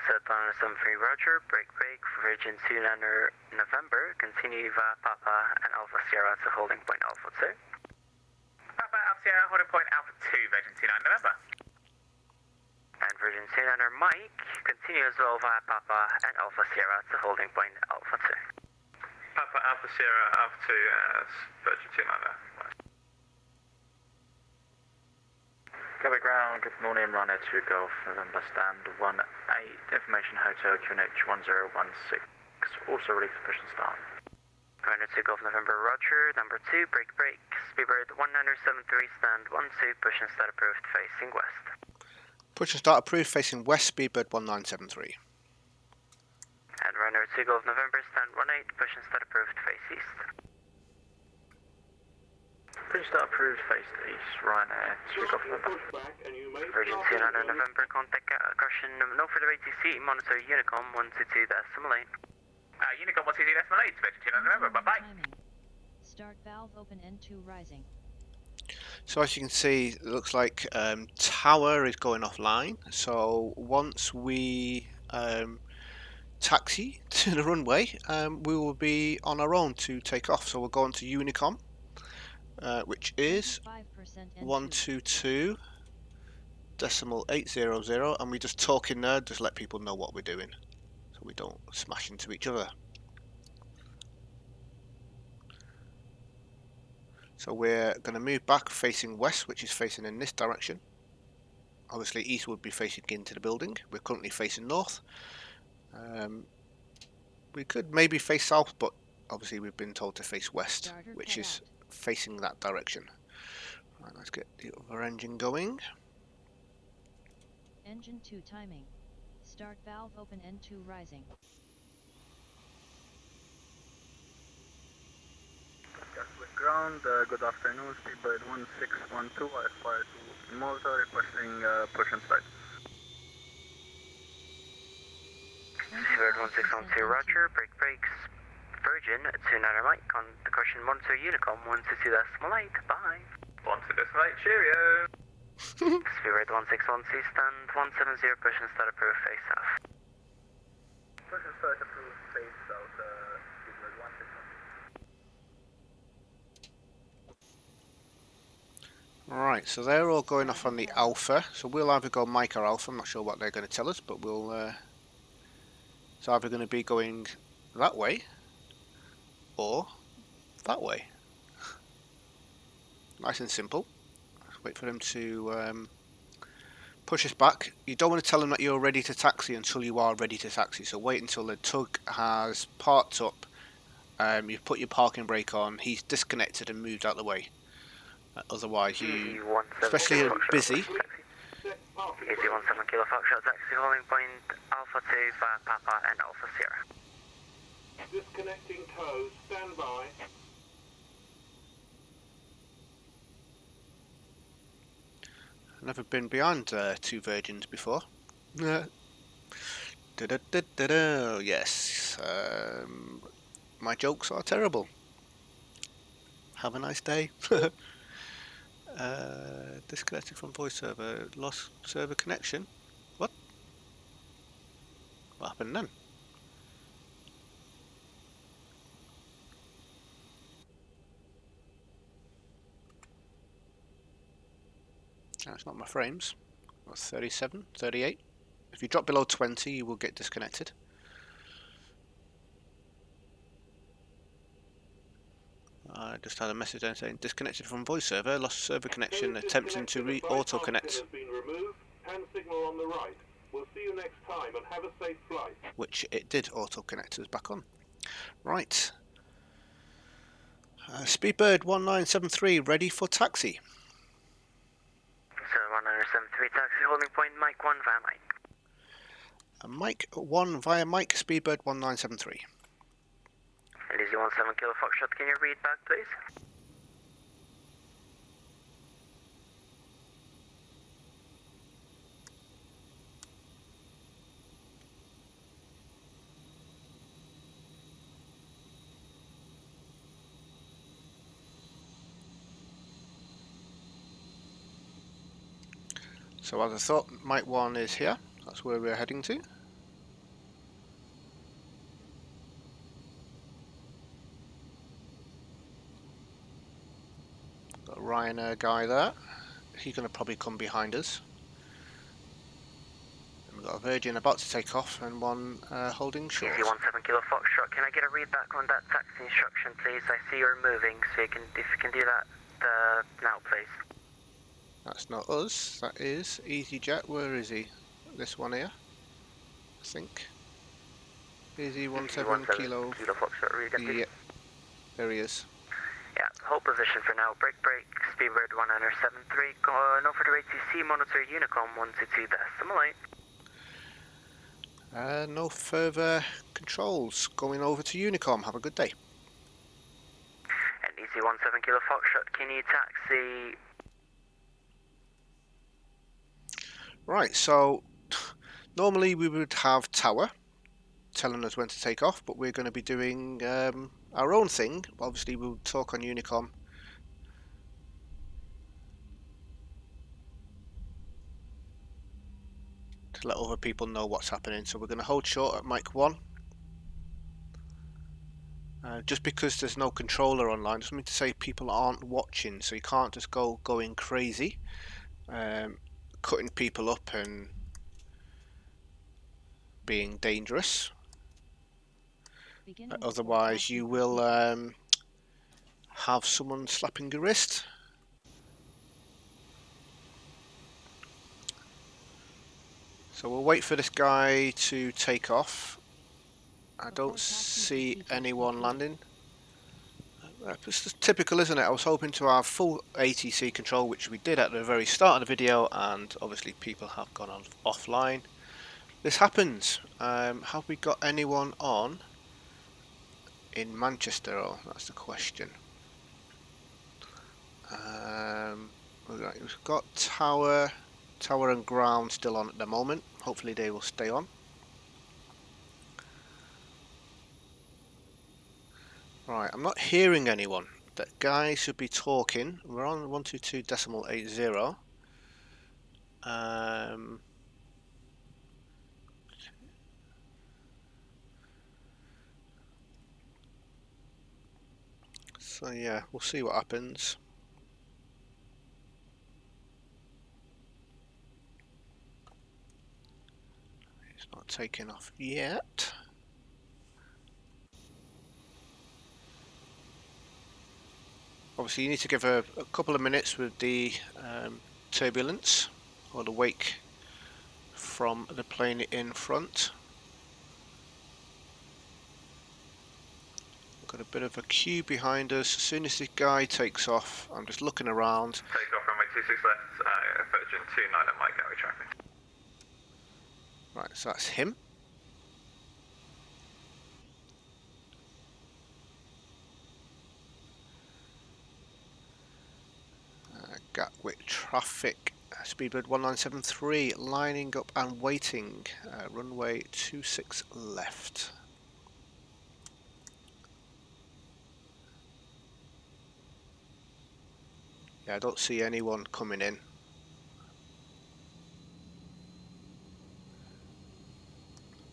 Speaker 4: Set on 73, roger. Break, Virgin 2 November, continue via Papa and Alpha Sierra to holding point Alpha 2. Papa, Alpha Sierra, holding point Alpha 2, Virgin 2 November. And Virgin 2 Mike, continue as well via Papa and Alpha Sierra to holding point Alpha 2.
Speaker 7: Papa Alpha Sierra Alpha 2 Virgin 2
Speaker 8: Cover ground, good morning, runner 2 Golf, November stand 18, information hotel QNH 1016, also ready for push and start.
Speaker 4: Runner 2 Golf November, roger. Number 2, break, Speedbird 1973, stand 12, push and start approved, facing west.
Speaker 1: Push and start approved, facing west, Speedbird 1973.
Speaker 4: And runner 2 Golf November, stand 18, push and start approved, face east.
Speaker 8: Push and start approved, face east, Ryanair 2 Golf November.
Speaker 4: Virgin 2 November, contact caution, no further ATC, monitor Unicom 122 decimal 8.
Speaker 7: Unicom 122 decimal 8, Virgin 2 November, bye-bye.
Speaker 2: Timing. Start valve open N2 rising.
Speaker 1: So as you can see, it looks like tower is going offline. So once we taxi to the runway, we will be on our own to take off. So we'll go on to Unicom, which is
Speaker 2: 25% N2.
Speaker 1: 122 decimal 800, and we just talk in there, just let people know what we're doing, so we don't smash into each other. So we're going to move back facing west, which is facing in this direction. Obviously east would be facing into the building. We're currently facing north. We could maybe face south, but obviously we've been told to face west,
Speaker 2: Starter
Speaker 1: which
Speaker 2: cut
Speaker 1: is
Speaker 2: out.
Speaker 1: facing that direction. Right, let's get the other engine going.
Speaker 2: Engine 2 timing. Start valve open N2 rising.
Speaker 5: With ground, good afternoon, Speedbird 1612, I aspire to Malta, requesting push and start.
Speaker 4: Speedbird 1612, roger. Break, Virgin 2 Mike, on the caution monitor Unicom 122 decimal 8. Bye.
Speaker 7: 122 decimal 8, cheerio.
Speaker 4: Speedbird 1612, stand 170, push and start approved, face south.
Speaker 5: Push and start approved, face south, Speedbird 1612.
Speaker 1: Right, so they're all going off on the Alpha, so we'll either go Mike or Alpha. I'm not sure what they're going to tell us, but we'll it's either going to be going that way or that way. Nice and simple. Let's wait for them to push us back. You don't want to tell them that you're ready to taxi until you are ready to taxi, so wait until the tug has parked up, you've put your parking brake on, he's disconnected and moved out the way. Otherwise you, especially if busy,
Speaker 4: Easy 17 Kilo Foxtrot, taxi holding point Alpha 2 via Papa and Alpha Sierra.
Speaker 6: Disconnecting toes, stand by.
Speaker 1: I've never been behind 2 Virgins before. Yes, my jokes are terrible. Have a nice day. Disconnected from voice server, lost server connection. What? What happened then? That's not my frames. Got 37, 38. If you drop below 20, you will get disconnected. I just had a message there saying disconnected from voice server, lost server connection, attempting to auto connect.
Speaker 6: Hand signal on the right. We'll see you next time and have a safe flight.
Speaker 1: Which it did auto connect us back on. Right. Speedbird 1973 ready for taxi.
Speaker 4: So 173 taxi holding point, Mike 1 via Mike.
Speaker 1: Mike 1 via Mike, Speedbird 1973.
Speaker 4: Lizzie 17 Kilo Foxtrot, can you read back please?
Speaker 1: So as I thought, Mike 1 is here. That's where we're heading to. Got a Ryanair guy there. He's going to probably come behind us. And we've got a Virgin about to take off and one holding short.
Speaker 4: Lizzie 17 Kilo Foxtrot, can I get a read back on that taxi instruction please? I see you're moving, so if you can do that now please.
Speaker 1: That's not us, that is EasyJet. Where is he? This one here, I think. Easy 17 Kilo.
Speaker 4: Kilo Foxtrot, read again please.
Speaker 1: Yeah, there he is.
Speaker 4: Yeah, hold position for now. Break, Speedbird 1973. No further ATC, monitor Unicom 122.8.
Speaker 1: No further controls. Going over to Unicom. Have a good day.
Speaker 4: And Easy 17 Kilo Foxtrot, can you taxi?
Speaker 1: Right, so normally we would have Tower telling us when to take off, but we're going to be doing our own thing. Obviously we'll talk on Unicom to let other people know what's happening. So we're going to hold short at Mike 1. Just because there's no controller online doesn't mean to say people aren't watching, so you can't just go going crazy, cutting people up and being dangerous. Otherwise you will have someone slapping your wrist. So we'll wait for this guy to take off. I don't see anyone landing. It's just typical, isn't it? I was hoping to have full ATC control, which we did at the very start of the video, and obviously people have gone on offline. This happens. Have we got anyone on in Manchester? Oh, that's the question. We've got Tower and Ground still on at the moment. Hopefully they will stay on. Right, I'm not hearing anyone. That guy should be talking. We're on 122.80. So yeah, we'll see what happens. It's not taking off yet. Obviously you need to give a couple of minutes with the turbulence or the wake from the plane in front. Got a bit of a queue behind us. As soon as this guy takes off, I'm just looking around.
Speaker 7: Take off runway 26 left, Virgin 29 at Mike Gary traffic.
Speaker 1: Right, so that's him. Gatwick traffic, Speedbird 1973 lining up and waiting, runway 26 left. Yeah, I don't see anyone coming in.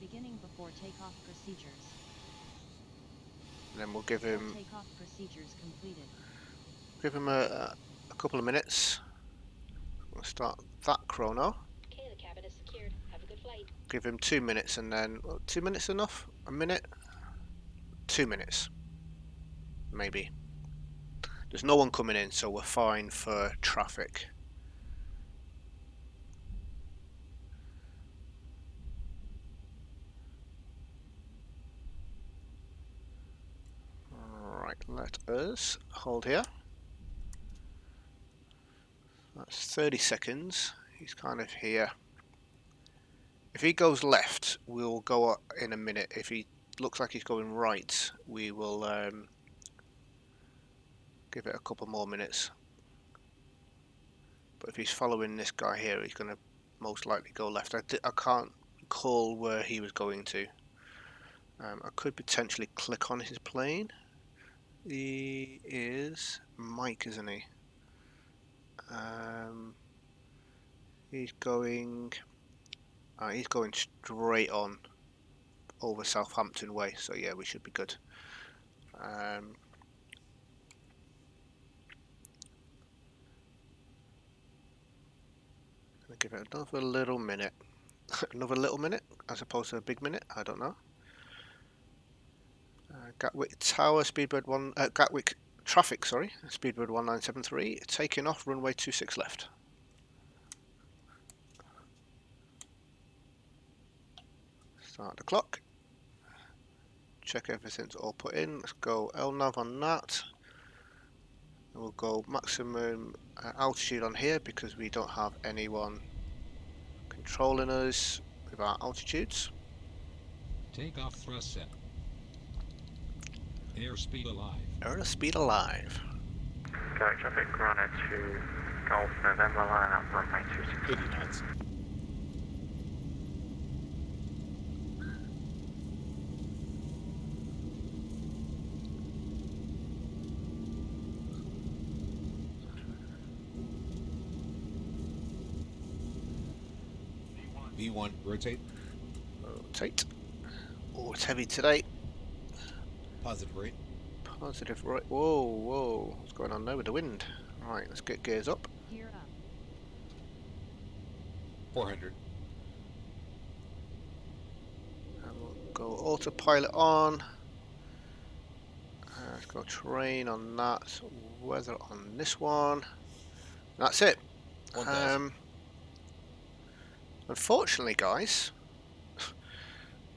Speaker 2: Beginning before takeoff procedures.
Speaker 1: And then we'll give him
Speaker 2: Takeoff procedures completed.
Speaker 1: a couple of minutes. We'll start that chrono.
Speaker 9: Okay, the cabin is secured. Have a good flight.
Speaker 1: Give him 2 minutes and then 2 minutes enough? A minute? 2 minutes. Maybe. There's no one coming in, so we're fine for traffic. let us hold here. That's 30 seconds. He's kind of here. If he goes left, we'll go up in a minute. If he looks like he's going right, we will give it a couple more minutes. But if he's following this guy here, he's going to most likely go left. I can't recall where he was going to. I could potentially click on his plane. He is Mike, isn't he? He's going straight on over Southampton way. So yeah, we should be good. Gonna give it another little minute. Another little minute as opposed to a big minute. I don't know. Gatwick Tower, Speedbird 1, Gatwick Traffic, sorry, Speedbird 1973, taking off, runway 26 left. Start the clock. Check everything's all put in. Let's go LNAV on that. And we'll go maximum altitude on here because we don't have anyone controlling us with our altitudes.
Speaker 10: Takeoff thrust set. Airspeed alive.
Speaker 1: Airspeed alive.
Speaker 8: Gatwick traffic runner to Golf November, line up runway 26.
Speaker 10: 80 knots. V1, rotate.
Speaker 1: Rotate. Oh, it's heavy today.
Speaker 10: Positive rate.
Speaker 1: Positive right. Whoa, whoa. What's going on there with the wind? Right, let's get gears up.
Speaker 2: Gear up.
Speaker 10: 400.
Speaker 1: And we'll go autopilot on. Let's go train on that. Weather on this one. That's it.
Speaker 10: 1000.
Speaker 1: Unfortunately, guys,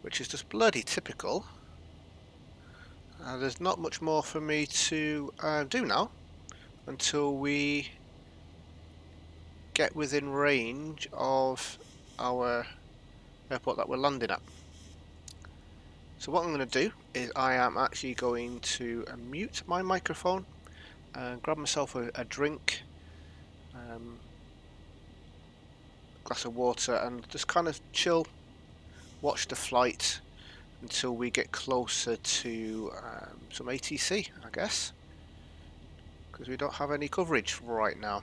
Speaker 1: which is just bloody typical, there's not much more for me to do now until we get within range of our airport that we're landing at. So what I'm going to do is I am actually going to mute my microphone and grab myself a drink, glass of water, and just kind of chill, watch the flight until we get closer to some ATC, I guess, because we don't have any coverage right now,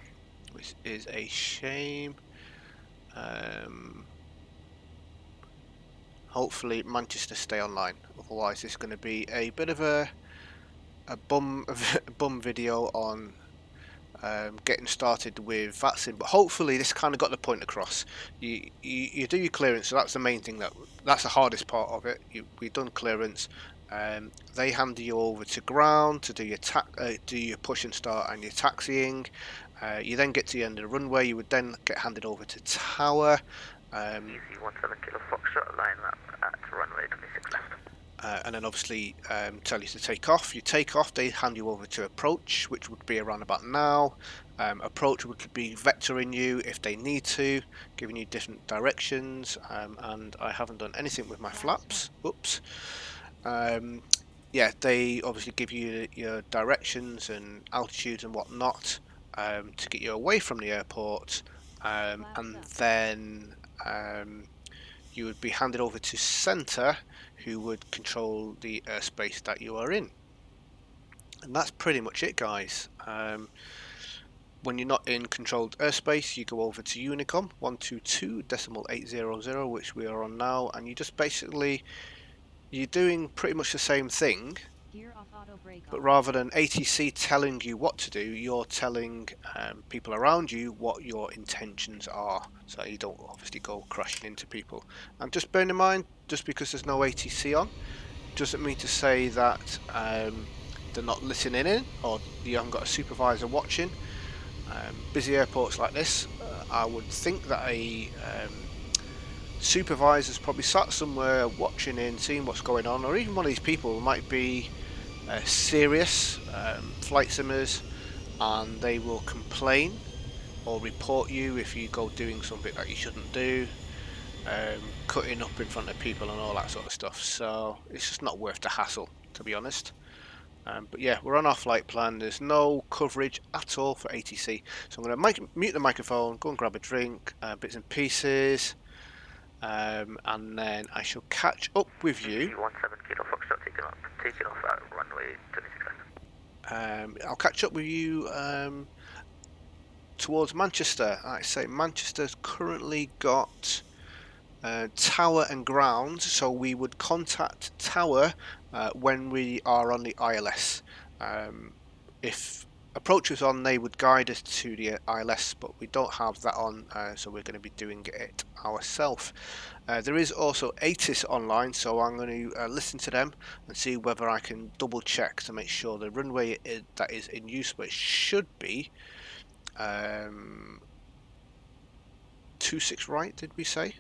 Speaker 1: which is a shame. Hopefully Manchester stay online, otherwise it's going to be a bit of a bum video on getting started with Vatsim, but hopefully this kind of got the point across. You do your clearance, so that's the main thing, that's the hardest part of it. We've done clearance. They hand you over to ground to do your push and start and your taxiing. You then get to the end of the runway. You would then get handed over to tower.
Speaker 8: Easy 17 Kilo Foxtrot, line up at runway 26 left.
Speaker 1: And then obviously tell you to take off. You take off, they hand you over to approach, which would be around about now. Approach would be vectoring you if they need to, giving you different directions, and I haven't done anything with my flaps. Oops. Yeah, they obviously give you your directions and altitudes and whatnot to get you away from the airport, and then you would be handed over to centre, who would control the airspace that you are in. And that's pretty much it, guys. When you're not in controlled airspace, you go over to Unicom 122.800, which we are on now, and you just basically, you're doing pretty much the same thing, but rather than ATC telling you what to do, you're telling people around you what your intentions are, so you don't obviously go crashing into people. And just bear in mind, just because there's no ATC on doesn't mean to say that they're not listening in or you haven't got a supervisor watching. Busy airports like this, I would think that a supervisor's probably sat somewhere watching in, seeing what's going on, or even one of these people might be serious flight simmers, and they will complain or report you if you go doing something that you shouldn't do, cutting up in front of people and all that sort of stuff. So it's just not worth the hassle, to be honest. But yeah, we're on our flight plan. There's no coverage at all for ATC. So I'm going to mute the microphone, go and grab a drink, bits and pieces, and then I shall catch up with you.
Speaker 4: 17 Kilo Foxtrot taking off at runway 26 left.
Speaker 1: I'll catch up with you towards Manchester. Like I say, Manchester's currently got tower and ground, so we would contact tower when we are on the ILS. If approach was on, they would guide us to the ILS, but we don't have that on, so we're going to be doing it ourselves. There is also ATIS online, so I'm going to listen to them and see whether I can double check to make sure the runway that is in use, which should be 26 right, did we say?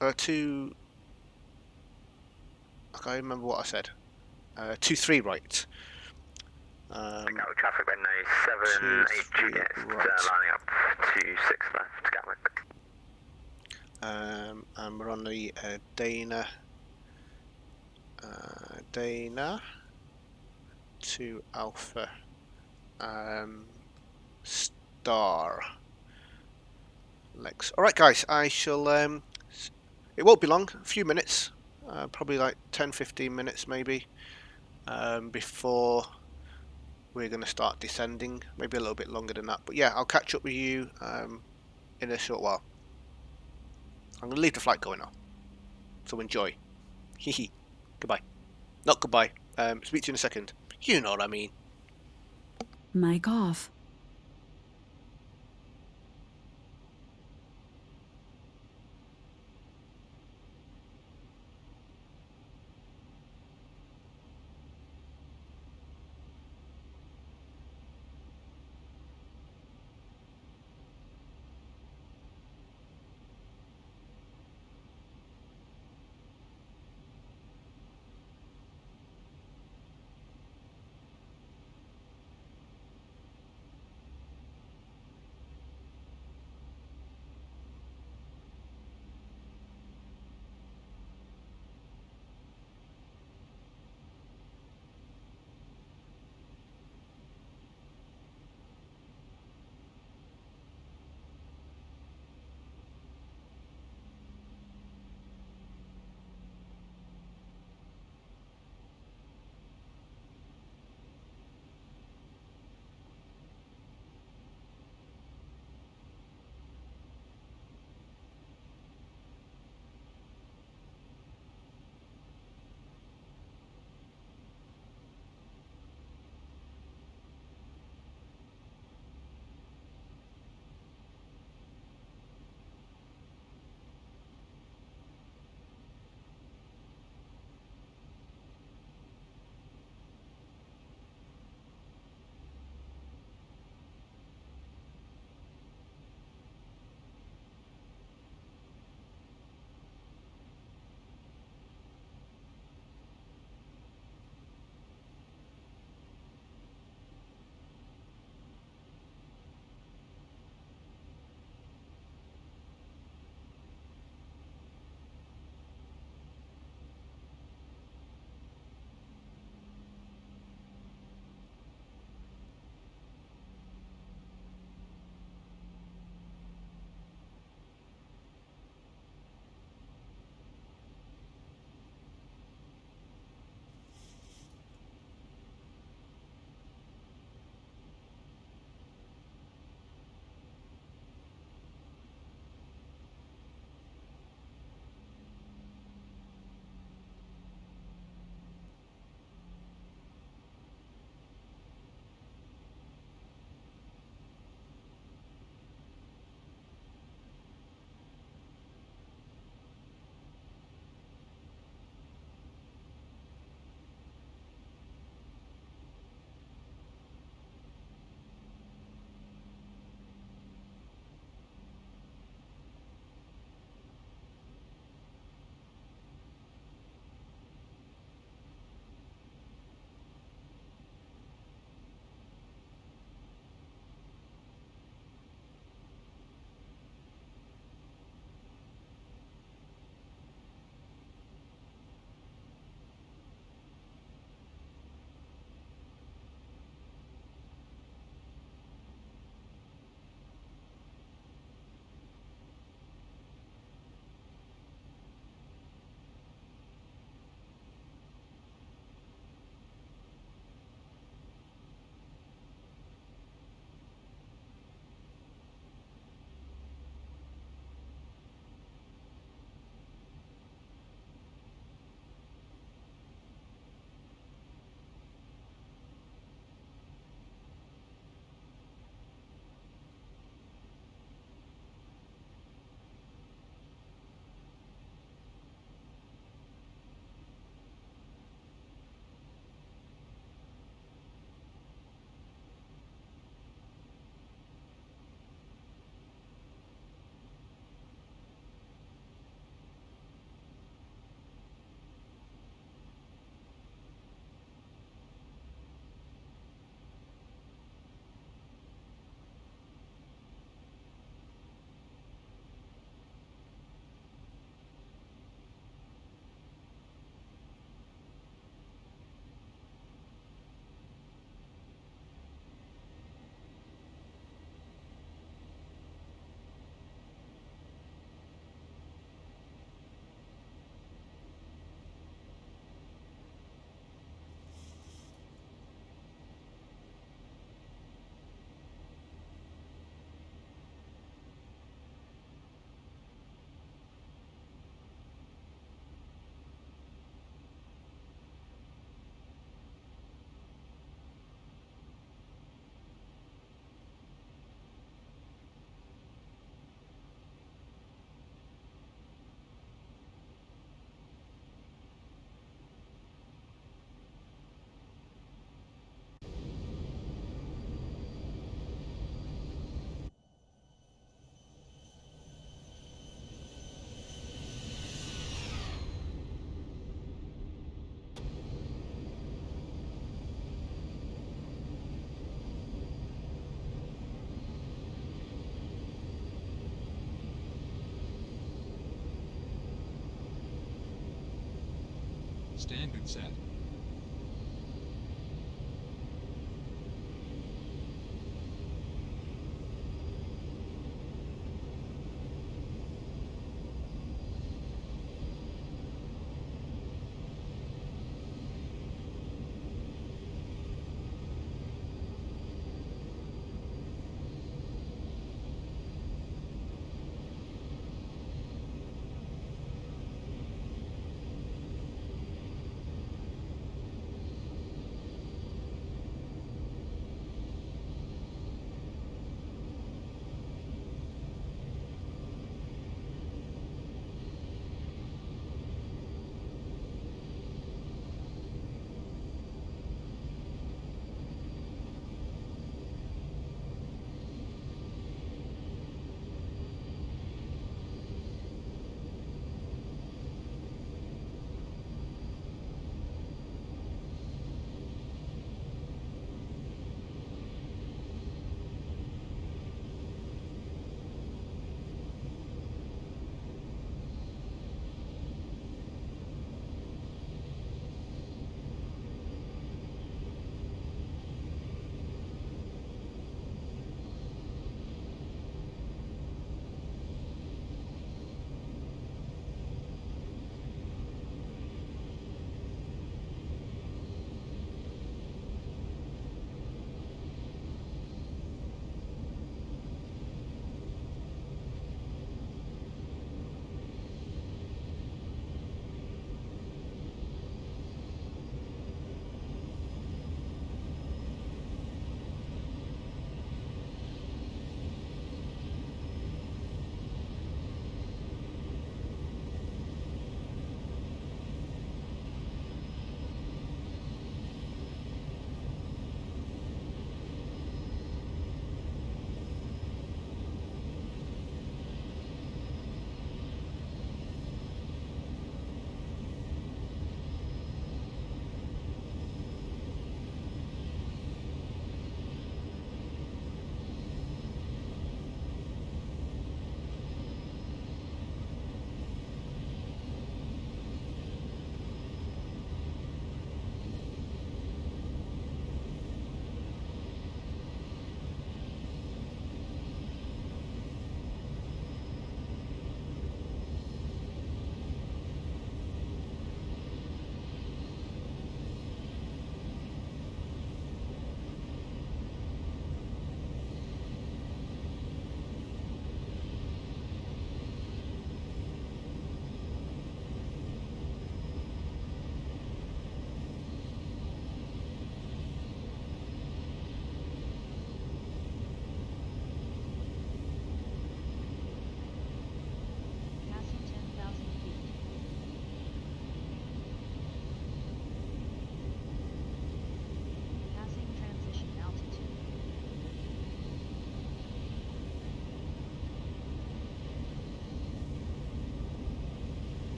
Speaker 1: I can't remember what I said. 23 right.
Speaker 4: Gatwick traffic runway 78 units lining up 26 left Gatwick.
Speaker 1: And we're on the Dana 2 Alpha Star Lex. Alright guys, I shall it won't be long, a few minutes, probably like 10-15 minutes maybe, before we're going to start descending, maybe a little bit longer than that, but yeah, I'll catch up with you in a short while. I'm going to leave the flight going on, so enjoy. Hehe. Goodbye. Not goodbye. Speak to you in a second. You know what I mean.
Speaker 11: Mic off.
Speaker 12: Standard set.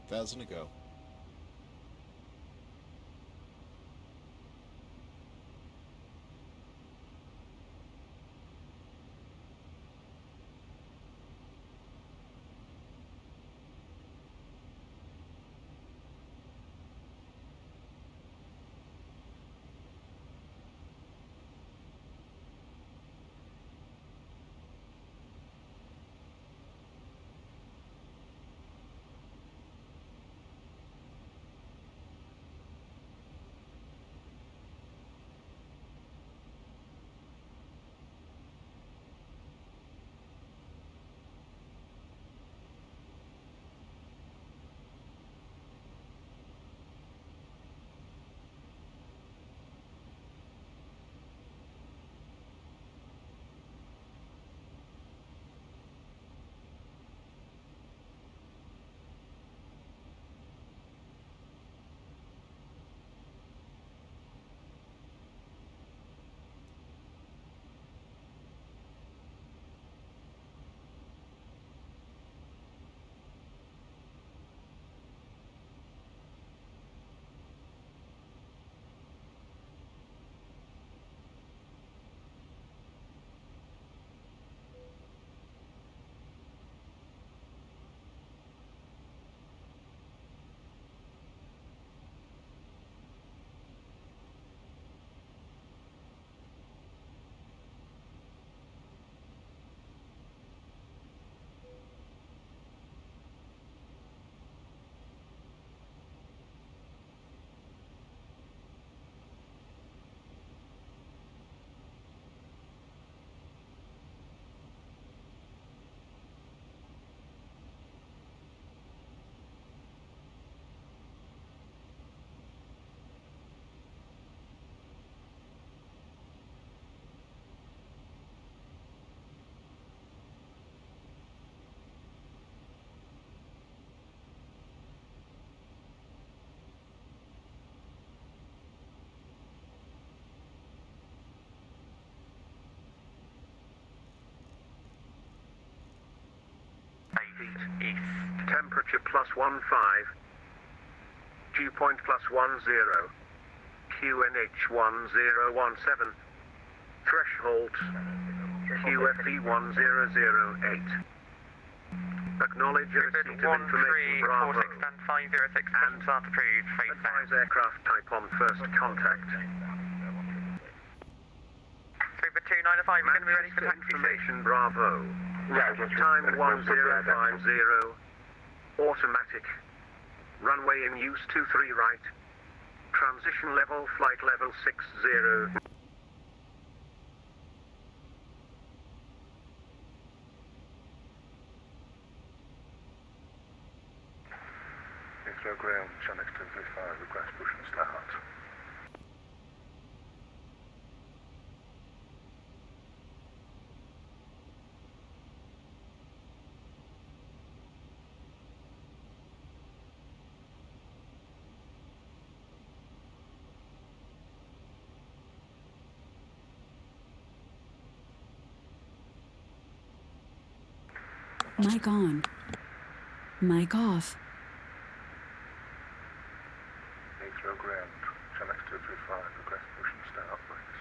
Speaker 10: 1,000 to go.
Speaker 3: East. Temperature +15. Dew point +10. QNH 1017. Threshold QFE 1008. Acknowledge receipt of information Bravo. And advise aircraft type on first contact.
Speaker 4: 295, you're going to be ready for taxi
Speaker 3: Information Bravo. Time 1050. Automatic. Runway in use 23 right. Transition level, flight level 60.
Speaker 12: Heathrow ground, Channel 235, request push and start.
Speaker 11: Mic on. Mic off.
Speaker 12: Heathrow ground, Channel 235, request push and start, please.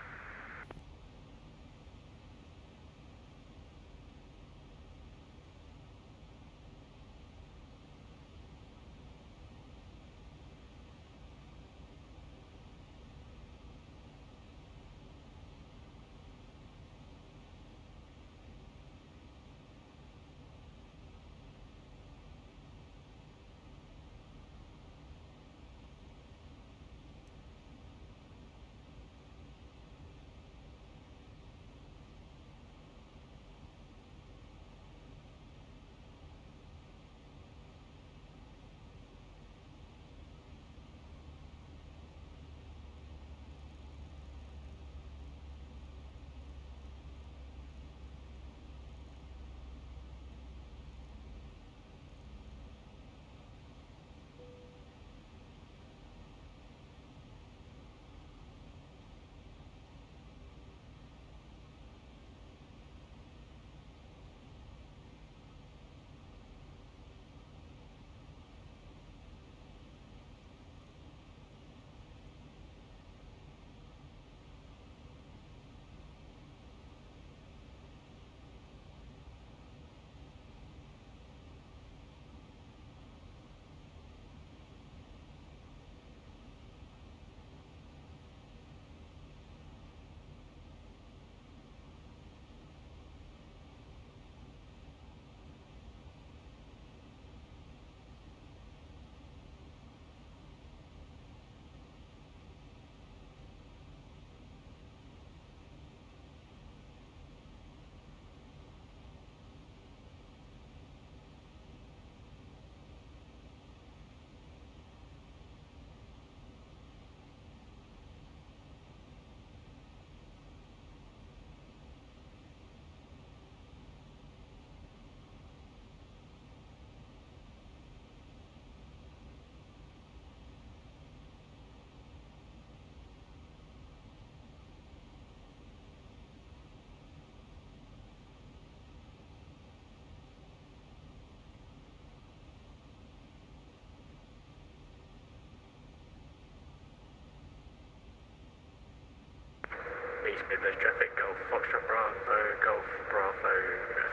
Speaker 8: Midwest traffic, Golf Foxtrot Bravo, Golf Bravo,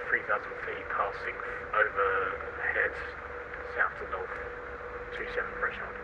Speaker 8: 3,000 feet passing overhead, south to north, 27 threshold.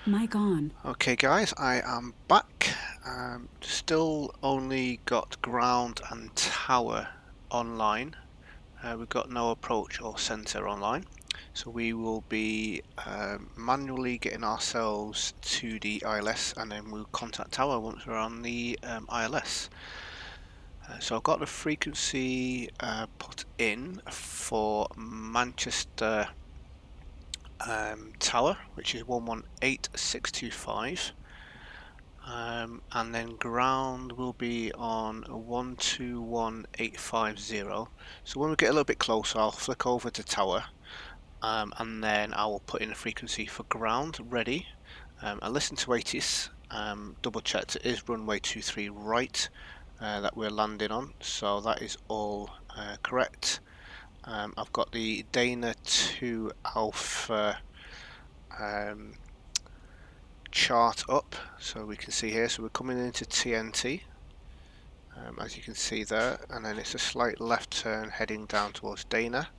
Speaker 11: Mic on.
Speaker 1: Okay guys, I am back. Still only got ground and tower online. We've got no approach or center online. So we will be manually getting ourselves to the ILS, and then we'll contact tower once we're on the ILS. So I've got the frequency put in for Manchester tower, which is 118625, and then ground will be on 121850. So when we get a little bit closer, I'll flick over to tower, and then I will put in a frequency for ground ready. I listen to ATIS, double checked it is runway 23 right that we're landing on, so that is all correct. I've got the Dana 2 Alpha chart up, so we can see here, so we're coming into TNT, as you can see there, and then it's a slight left turn heading down towards Dana.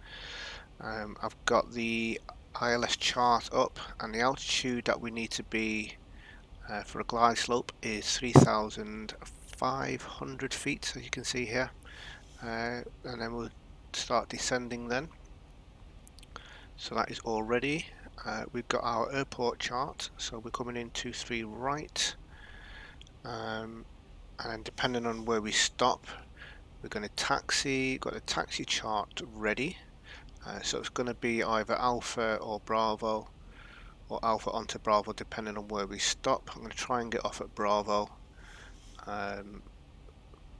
Speaker 1: I've got the ILS chart up, and the altitude that we need to be for a glide slope is 3,500 feet, as you can see here, and then we'll start descending then. So that is all ready, we've got our airport chart, so we're coming in 23 right, and depending on where we stop, we're going to taxi. Got the taxi chart ready, so it's going to be either Alpha or Bravo, or Alpha onto Bravo depending on where we stop. I'm going to try and get off at Bravo,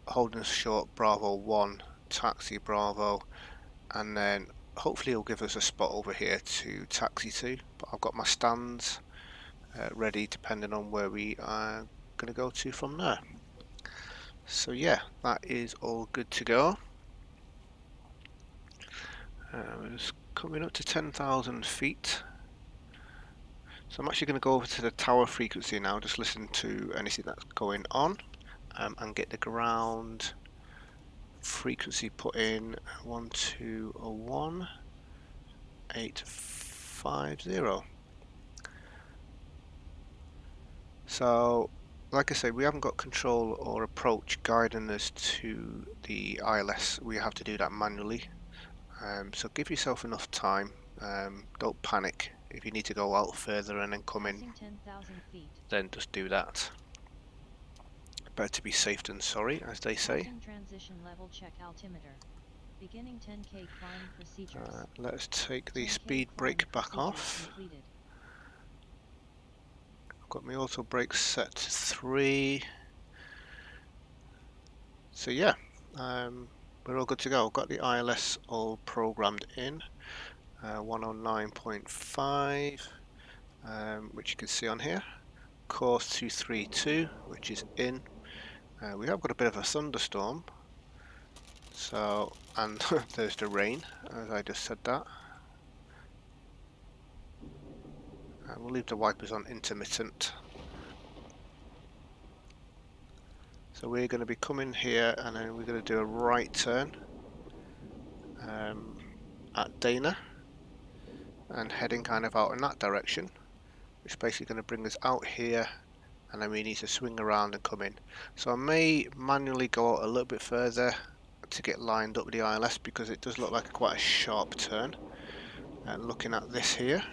Speaker 1: holding short Bravo 1, taxi Bravo, and then hopefully it'll give us a spot over here to taxi to, but I've got my stands ready depending on where we are going to go to from there. So yeah, that is all good to go. It's coming up to 10,000 feet. So I'm actually going to go over to the tower frequency now, just listen to anything that's going on, and get the ground frequency put in 1201.850. So like I say, we haven't got control or approach guiding us to the ILS. We have to do that manually. So give yourself enough time. Don't panic. If you need to go out further and then come in,
Speaker 2: 10,000 feet.
Speaker 1: then just do that. Better to be safe than sorry, as they say.
Speaker 2: Transition level check altimeter. Beginning 10K climb procedures.
Speaker 1: Let's take the
Speaker 2: 10K
Speaker 1: speed
Speaker 2: climb
Speaker 1: brake back
Speaker 2: procedures
Speaker 1: off.
Speaker 2: completed.
Speaker 1: I've got my auto brake set to 3. So yeah, we're all good to go. I've got the ILS all programmed in. 109.5, which you can see on here. Course 232, which is in. We have got a bit of a thunderstorm. So, and there's the rain, as I just said that. We'll leave the wipers on intermittent. So we're going to be coming here and then we're going to do a right turn at Dana and heading kind of out in that direction, which is basically going to bring us out here, and then we need to swing around and come in. So I may manually go out a little bit further to get lined up with the ILS because it does look like quite a sharp turn. Looking at this here,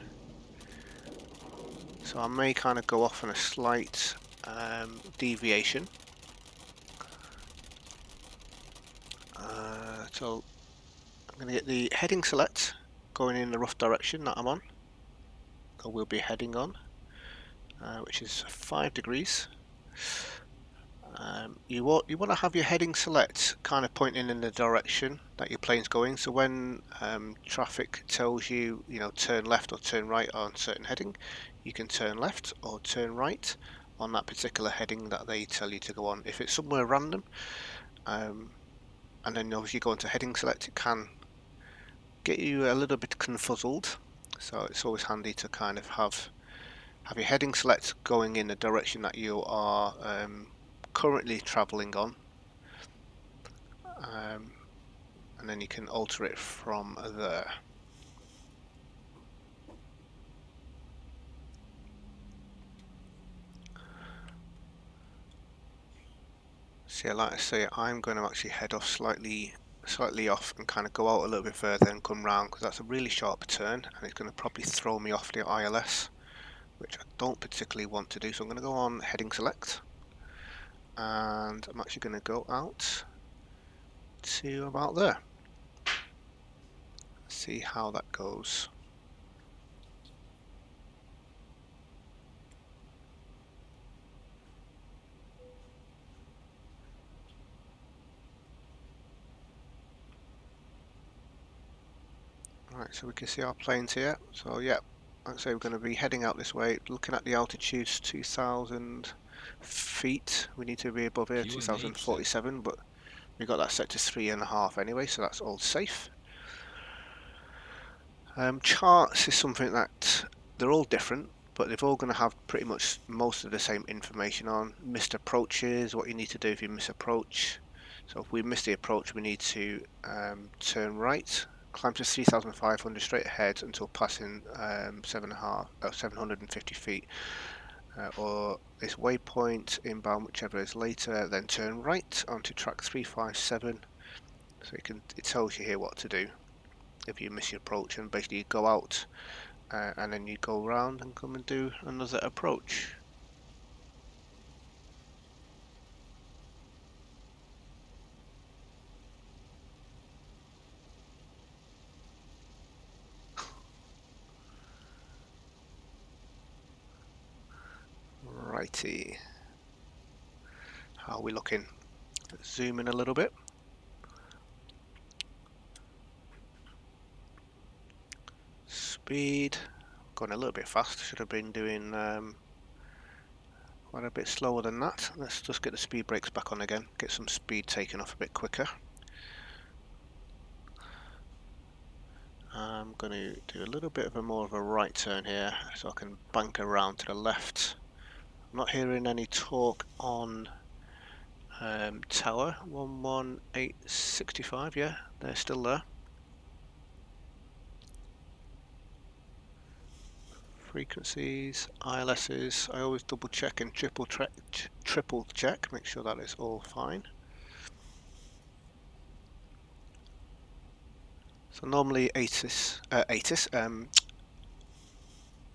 Speaker 1: so I may kind of go off on a slight deviation. So I'm going to get the heading select going in the rough direction that I'm on, or will be heading on, which is 5 degrees. You want to have your heading select kind of pointing in the direction that your plane's going. So when traffic tells you, turn left or turn right on certain heading, you can turn left or turn right on that particular heading that they tell you to go on. If it's somewhere random, and then obviously you go into heading select, it can get you a little bit confuzzled. So it's always handy to kind of have your heading select going in the direction that you are currently travelling on, and then you can alter it from there. So like I say, I'm going to actually head off slightly off and kind of go out a little bit further and come round, because that's a really sharp turn and it's going to probably throw me off the ILS, which I don't particularly want to do. So I'm going to go on heading select, and I'm actually going to go out to about there. See how that goes. Right, so we can see our planes here. So yeah, like I say, we're going to be heading out this way. Looking at the altitudes, 2,000 feet. We need to be above here, 2,047, but we got that set to 3.5 anyway, so that's all safe. Charts is something that they're all different, but they're all going to have pretty much most of the same information on. Missed approaches, what you need to do if you miss approach. So if we miss the approach, we need to turn right, climb to 3,500 straight ahead until passing 750 feet, or this waypoint inbound, whichever is later, then turn right onto track 357. So it tells you here what to do if you miss your approach, and basically you go out and then you go around and come and do another approach. Righty, how are we looking? Let's zoom in a little bit. Speed, going a little bit fast, should have been doing quite a bit slower than that. Let's just get the speed brakes back on again, get some speed taken off a bit quicker. I'm going to do a little bit of a more of a right turn here so I can bank around to the left. I'm not hearing any talk on tower 11865, yeah, they're still there. Frequencies, ILSs, I always double check and triple check, make sure that is all fine. So normally ATIS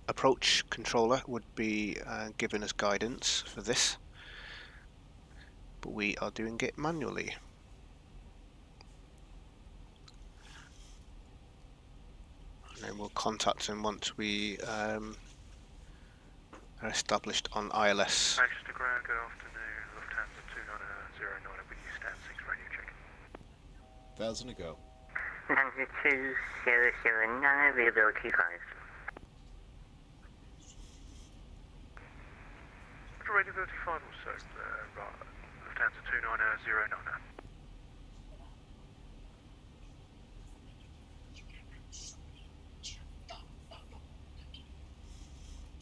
Speaker 1: approach controller would be giving us guidance for this, but we are doing it manually. And then we'll contact him once we are established on ILS.
Speaker 12: Manchester Ground, good afternoon. Lufthansa 2909, with you stat 6 radio check.
Speaker 10: 1,000 to go.
Speaker 4: Lufthansa 2009, availability 5.
Speaker 12: Radio 35 also, Lufthansa 2909.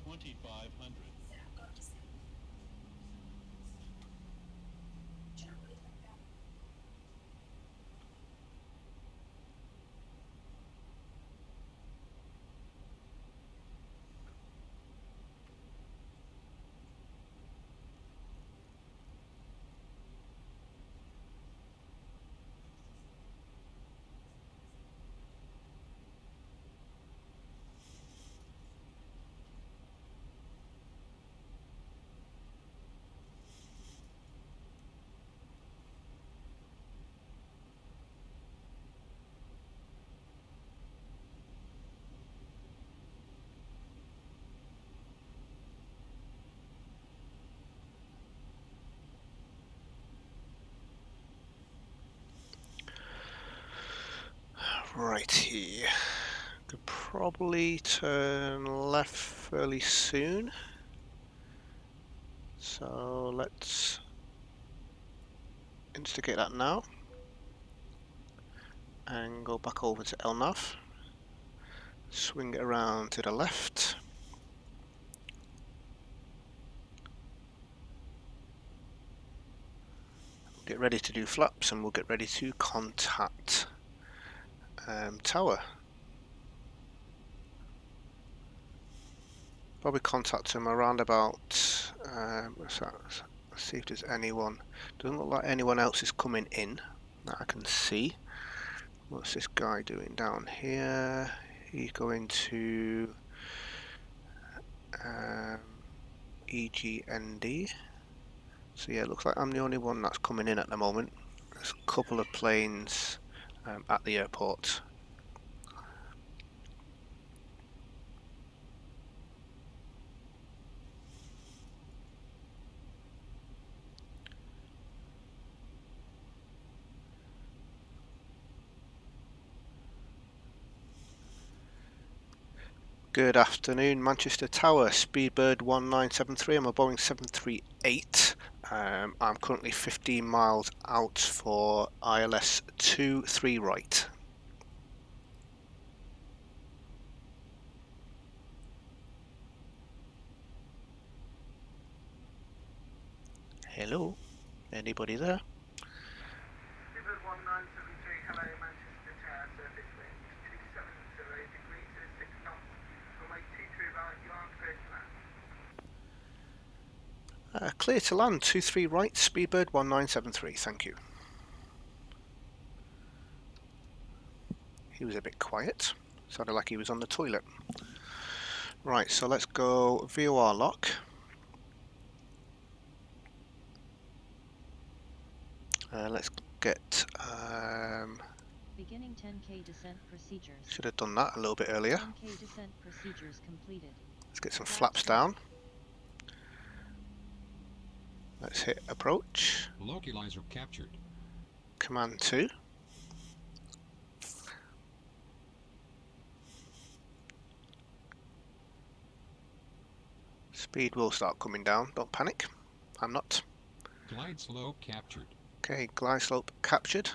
Speaker 10: 2,500.
Speaker 1: Righty, could probably turn left fairly soon, so let's instigate that now and go back over to LNAV, swing it around to the left, get ready to do flaps, and we'll get ready to contact tower. Probably contact him around about let's see if there's anyone. Doesn't look like anyone else is coming in that I can see. What's this guy doing down here? He's going to EGND. So yeah, it looks like I'm the only one that's coming in at the moment. There's a couple of planes at the airport. Good afternoon, Manchester Tower, Speedbird 1973, I'm a Boeing 738. I'm currently 15 miles out for ILS 23 right. Hello, anybody there?
Speaker 5: Speedbird 1973, hello Manchester Tower, surface wind 270 degrees to 6 knots. Runway 23 right, you are clear to land.
Speaker 1: Clear to land, 23 right, Speedbird 1973, thank you. He was a bit quiet, sounded like he was on the toilet. Right, so let's go VOR lock. Let's get,
Speaker 2: Beginning 10K descent procedures.
Speaker 1: should have done that a little bit earlier.
Speaker 2: 10K descent procedures completed.
Speaker 1: Let's get some
Speaker 2: Flaps
Speaker 1: flaps down. Let's hit approach.
Speaker 10: Localizer captured.
Speaker 1: Command 2. Speed will start coming down, don't panic. I'm not.
Speaker 10: Glide slope captured.
Speaker 1: Okay, glide slope captured.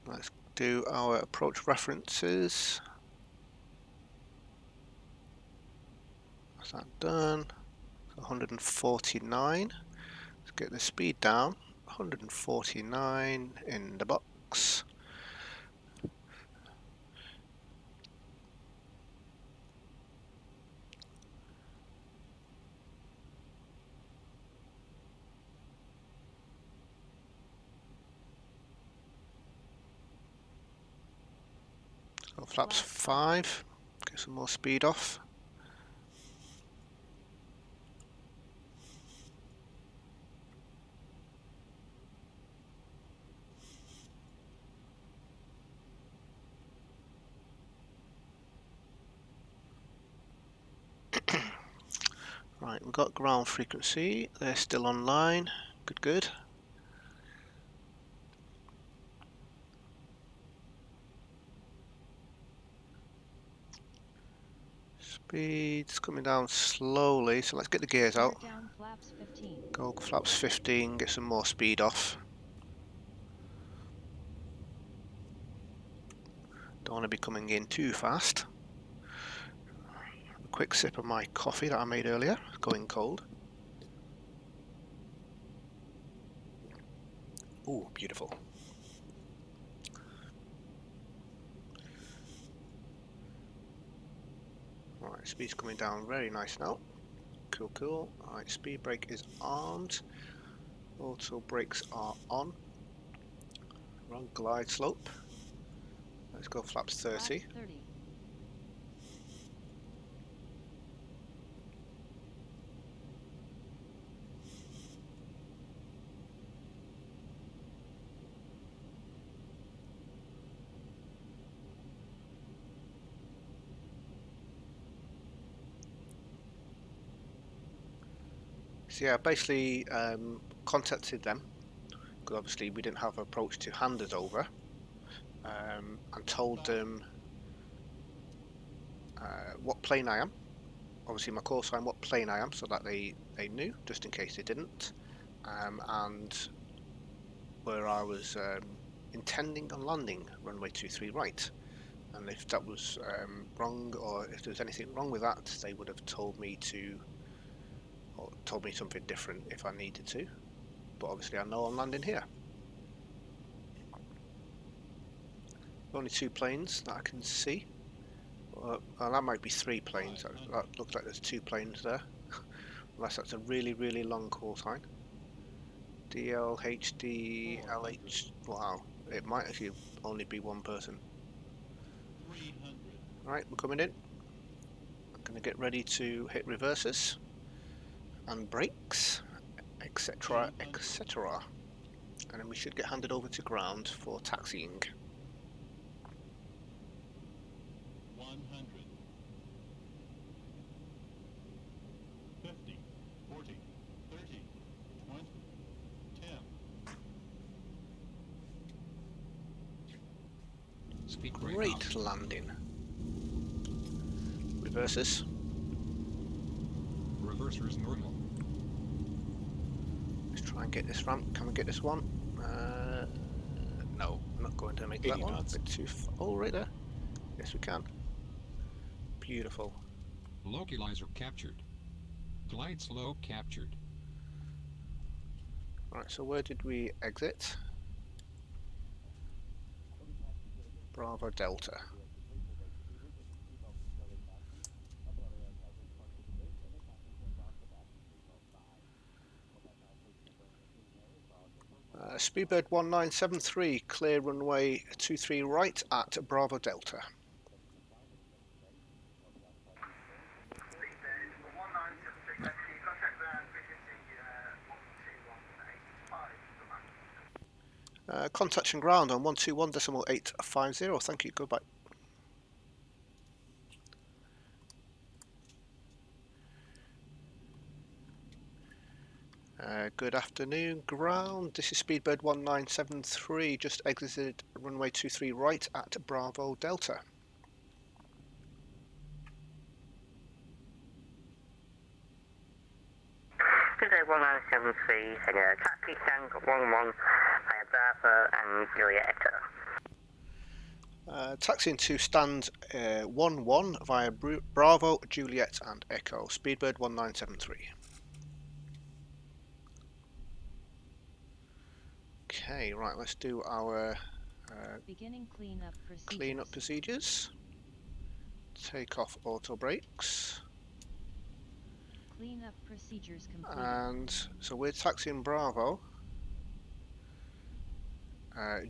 Speaker 1: Let's do our approach references. That's that done. 149. Let's get the speed down. 149 in the box. So flaps 5. Get some more speed off. Right, we've got ground frequency. They're still online. Good, good. Speed's coming down slowly, so let's get the gears out.
Speaker 2: Down flaps 15.
Speaker 1: Go flaps 15, get some more speed off. Don't want to be coming in too fast. A quick sip of my coffee that I made earlier, going cold. Ooh, beautiful. Right, speed's coming down very nice now. Cool, cool. Alright, speed brake is armed. Auto brakes are on. We're on glide slope. Let's go flaps 30.
Speaker 2: Flaps 30.
Speaker 1: So yeah, basically contacted them, because obviously we didn't have an approach to hand us over, and told them what plane I am, obviously my call sign, what plane I am, so that they knew, just in case they didn't, and where I was intending on landing runway 23 right. And if that was wrong, or if there was anything wrong with that, they would have told me to, or told me something different if I needed to. But obviously I know I'm landing here. Only 2 planes that I can see. Well, that might be 3 planes. That looks like there's 2 planes there. Unless that's a really, really long call sign. DLHD, LH. Wow, it might actually only be 1 person.
Speaker 10: 300.
Speaker 1: Right, we're coming in. I'm going to get ready to hit reverses and brakes, etc, etc. And then we should get handed over to ground for taxiing.
Speaker 10: 100. 50. 40. 30. 20. 10. Speed brake
Speaker 1: Great
Speaker 10: on.
Speaker 1: landing. Reverses.
Speaker 10: Reversers normal.
Speaker 1: Let's try and get this ramp. Can we get this one? No, I'm not going to make that
Speaker 10: 80
Speaker 1: one.
Speaker 10: knots.
Speaker 1: A bit too. Oh, right there. Yes, we can. Beautiful.
Speaker 10: Localizer captured. Glide slope captured.
Speaker 1: Right, so where did we exit? Bravo Delta. Speedbird 1973, clear runway 23 right at Bravo Delta. Contact and ground on 121.850. Thank you. Goodbye. Good afternoon, ground. This is Speedbird 1973. Just exited runway 23 right at Bravo Delta.
Speaker 4: Speedbird 1973, taxi stand 11 via Bravo and Juliet Echo.
Speaker 1: Taxiing to stand 11 via Bravo, Juliet and Echo. Speedbird 1973. Okay, right, let's do our
Speaker 2: beginning cleanup
Speaker 1: procedures. Take off auto brakes.
Speaker 2: Cleanup procedures complete.
Speaker 1: And so we're taxiing Bravo,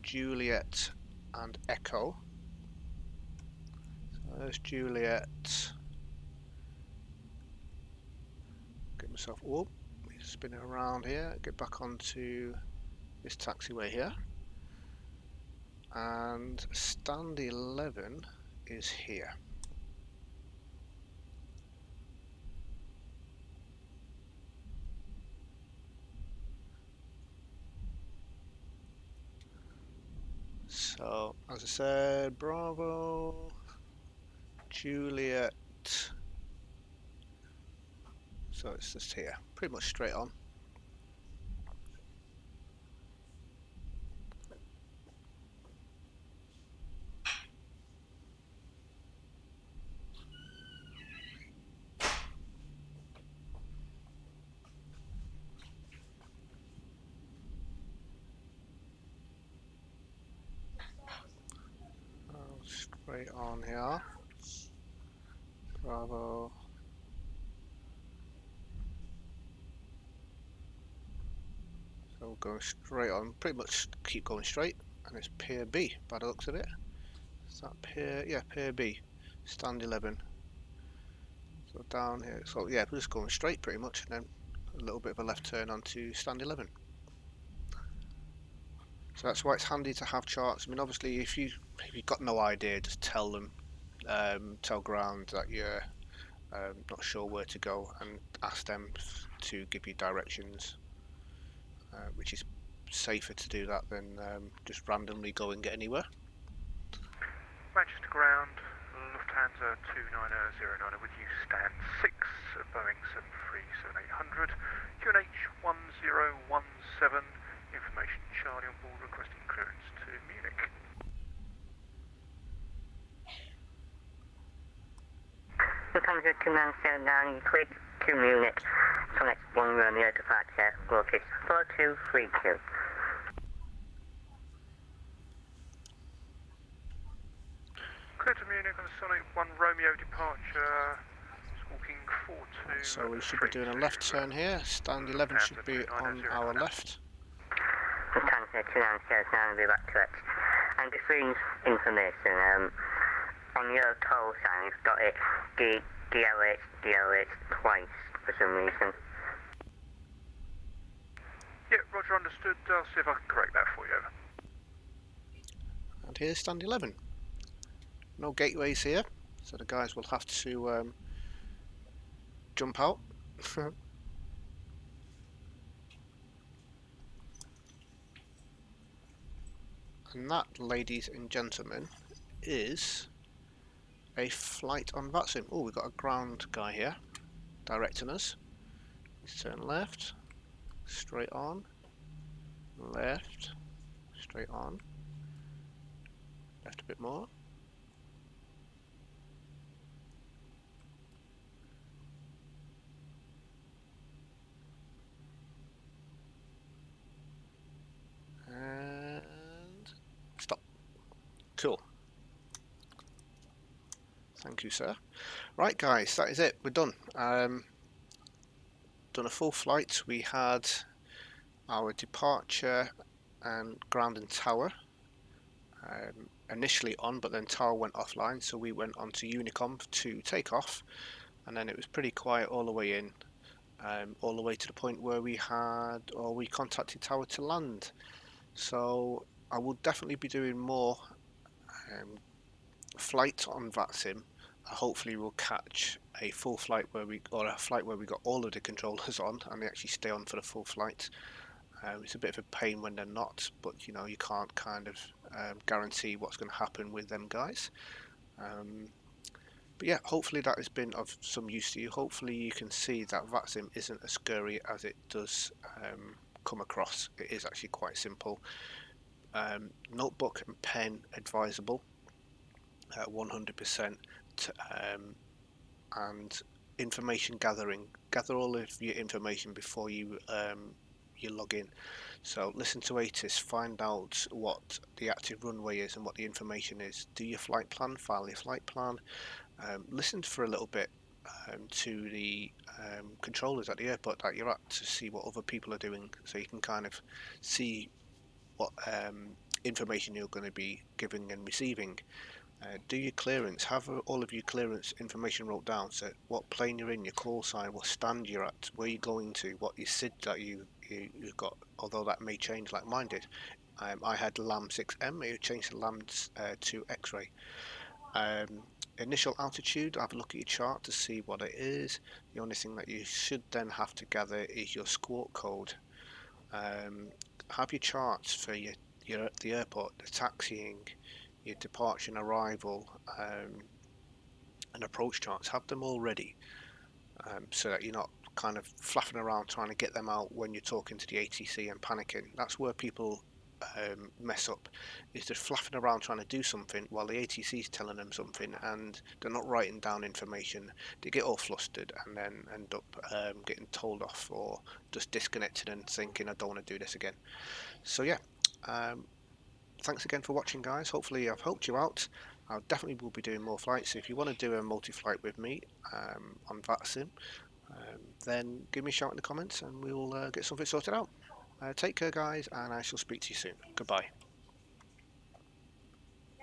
Speaker 1: Juliet and Echo. So there's Juliet. Get myself up, spin it around here, get back onto this taxiway here. And stand 11 is here. So, as I said, Bravo, Juliet, so it's just here, pretty much straight on. Straight on here, Bravo. So we'll go straight on, pretty much keep going straight, and it's Pier B by the looks of it. Is that Pier? Yeah, Pier B, stand 11. So down here, so yeah, we're just going straight pretty much, and then a little bit of a left turn onto stand 11. So that's why it's handy to have charts. I mean, obviously, if you've got no idea, just tell them, tell ground that you're not sure where to go, and ask them to give you directions, which is safer to do that than just randomly go and get anywhere.
Speaker 12: Manchester ground, Lufthansa 29009 with you, stand 6, Boeing 737-800, QNH 1017, information Charlie on board, requesting clearance to Munich.
Speaker 4: Lufthansa 2979, cleared to Munich, Sonic 1 Romeo departure, Lotus 4232.
Speaker 12: Clear to Munich on Sonic 1 Romeo departure, squawking 4232.
Speaker 1: So we should be doing a left turn here, stand 11 should be on our left.
Speaker 4: Lufthansa 2979, be back to it. And between information, on your toll sign, you've got it DLH twice for some reason.
Speaker 12: Yeah, roger, understood. I'll see if I can correct that for you.
Speaker 1: And here's stand 11. No gateways here, so the guys will have to jump out. And that, ladies and gentlemen, is a flight on Vatsim. Oh, we've got a ground guy here directing us. Let's turn left, straight on, left, straight on, left a bit more. And stop. Cool. Thank you, sir. Right, guys, that is it. We're done. Done a full flight. We had our departure and ground and tower initially on, but then tower went offline, so we went on to Unicom to take off, and then it was pretty quiet all the way in, all the way to the point where we contacted tower to land. So I will definitely be doing more flight on Vatsim. Hopefully we'll catch a full flight or a flight where we got all of the controllers on and they actually stay on for the full flight. It's a bit of a pain when they're not, but you know, you can't kind of guarantee what's going to happen with them guys. But yeah, hopefully that has been of some use to you. Hopefully you can see that Vatsim isn't as scary as it does come across. It is actually quite simple. Notebook and pen advisable, 100%. And information gathering. Gather all of your information before you log in. So listen to ATIS, find out what the active runway is and what the information is. Do your flight plan, file your flight plan. Listen for a little bit to the controllers at the airport that you're at to see what other people are doing, so you can kind of see what information you're going to be giving and receiving. Do your clearance, have all of your clearance information wrote down, so what plane you're in, your call sign, what stand you're at, where you're going to, what your SID that you've got, although that may change like mine did. I had LAM-6M, it changed to LAM to X-ray. Initial altitude, have a look at your chart to see what it is. The only thing that you should then have to gather is your squawk code. Have your charts for the airport, the taxiing, your departure and arrival, and approach charts. Have them all ready, so that you're not kind of flapping around trying to get them out when you're talking to the ATC and panicking. That's where people mess up, is they're flapping around trying to do something while the ATC is telling them something and they're not writing down information. They get all flustered and then end up getting told off or just disconnected and thinking, I don't want to do this again. So yeah, thanks again for watching, guys. Hopefully I've helped you out. I definitely will be doing more flights, so if you want to do a multi-flight with me on Vatsim, then give me a shout in the comments and we'll get something sorted out. Take care, guys, and I shall speak to you soon. Goodbye.